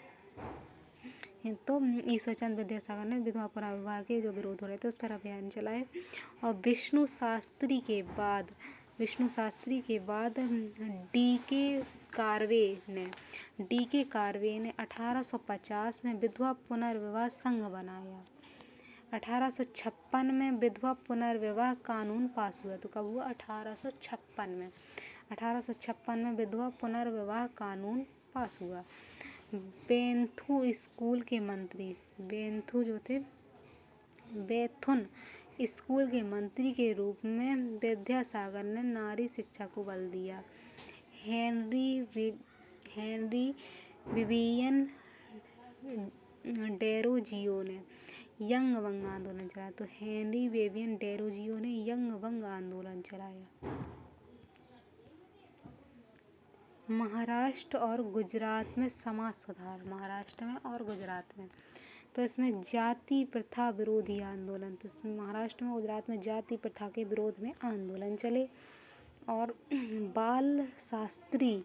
तो ईश्वर चंद्र विद्यासागर ने विधवा पुनर्विवाह के जो विरोध हो रहे थे उस पर अभियान चलाए। और विष्णु शास्त्री के बाद डी के कार्वे ने 1850 में विधवा पुनर्विवाह संघ बनाया। 1856 में विधवा पुनर्विवाह कानून पास हुआ, तो कब हुआ? 1856 में। 1856 में विधवा पुनर्विवाह कानून पास हुआ। बेंथु स्कूल के मंत्री, बेथुन स्कूल के मंत्री के रूप में विद्यासागर ने नारी शिक्षा को बल दिया। हेनरी विवियन डेरोजियो ने यंग वंग आंदोलन चलाया, तो हेनरी विवियन डेरोजियो ने यंग वंग आंदोलन चलाया। महाराष्ट्र और गुजरात में समाज सुधार, महाराष्ट्र में और गुजरात में, तो इसमें जाति प्रथा विरोधी आंदोलन, तो इसमें महाराष्ट्र में गुजरात में जाति प्रथा के विरोध में आंदोलन चले। और बाल शास्त्री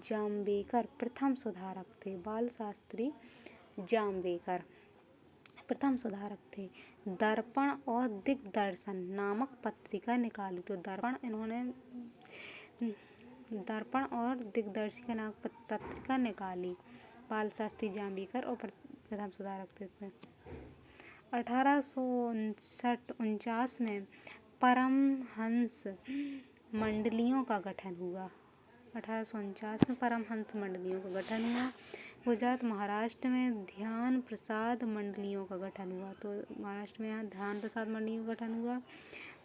जाम्बेकर प्रथम सुधारक थे, बाल शास्त्री जाम्बेकर प्रथम सुधारक थे। दर्पण और दिग्दर्शन नामक पत्रिका निकाली, तो दर्पण और दिग्दर्शिका नामक पत्रिका निकाली। बाल शास्त्री जाम्बेकर और प्रथम सुधारक थे इसमें। 1849 में परमहंस मंडलियों का गठन हुआ। 1849 में परमहंस मंडलियों का गठन हुआ। गुजरात महाराष्ट्र में ध्यान प्रसाद मंडलियों का गठन हुआ। तो महाराष्ट्र में यहाँ ध्यान प्रसाद मंडलियों का गठन हुआ।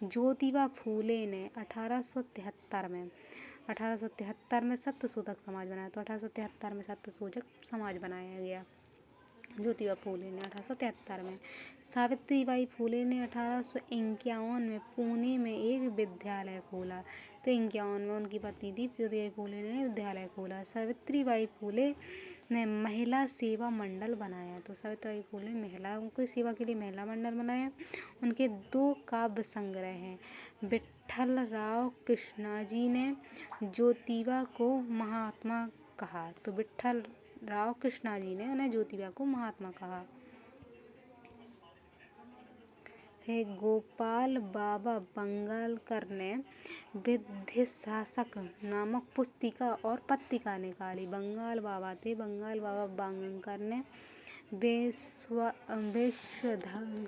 ज्योतिबा फूले ने 1873 में सत्यशोधक समाज बनाया। तो 1873 में सत्यशोधक समाज बनाया गया ज्योतिबा फूले ने 1873 में। सावित्रीबाई फूले ने 1851 में पुणे में एक विद्यालय खोला। तो 51 में उनकी पत्नी थी ज्योतिबाई फूले ने विद्यालय खोला। सावित्रीबाई फूले ने महिला सेवा मंडल बनाया। तो सावित्रीबाई फूले ने महिलाओं की सेवा के लिए महिला मंडल बनाया। उनके 2 काव्य संग्रह हैं। विट्ठल राव कृष्णाजी ने ज्योतिबा को महात्मा कहा। तो विट्ठल राव कृष्णाजी ने उन्हें ज्योतिबा को महात्मा कहा। है गोपाल बाबा बंगालकर ने विद्याशासक नामक पुस्तिका और पत्रिका निकाली। बंगाल बाबा थे, बंगाल बाबा बंगालकर ने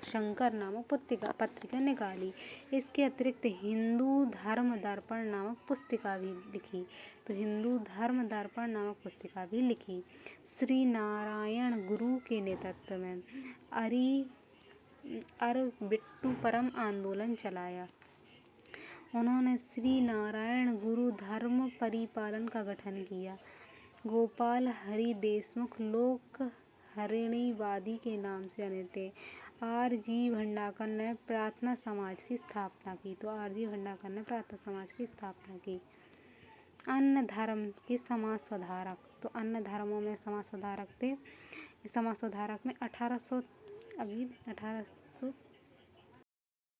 शंकर नामक पत्रिका निकाली। इसके अतिरिक्त हिंदू धर्म दर्पण नामक पुस्तिका भी लिखी। तो हिंदू धर्म दर्पण नामक पुस्तिका भी लिखी। श्री नारायण गुरु के नेतृत्व में बिट्टू परम आंदोलन चलाया। उन्होंने श्री नारायण गुरु धर्म परिपालन का गठन किया। गोपाल हरि देशमुख लोक हरिणीवादी के नाम से जाने थे। R.G. भंडारकर ने प्रार्थना समाज की स्थापना की। तो R.G. भंडारकर ने प्रार्थना समाज की स्थापना की। अन्य धर्म के समाज सुधारक। तो अन्य धर्मों में समाज सुधारक थे। समाज सुधारक में 1800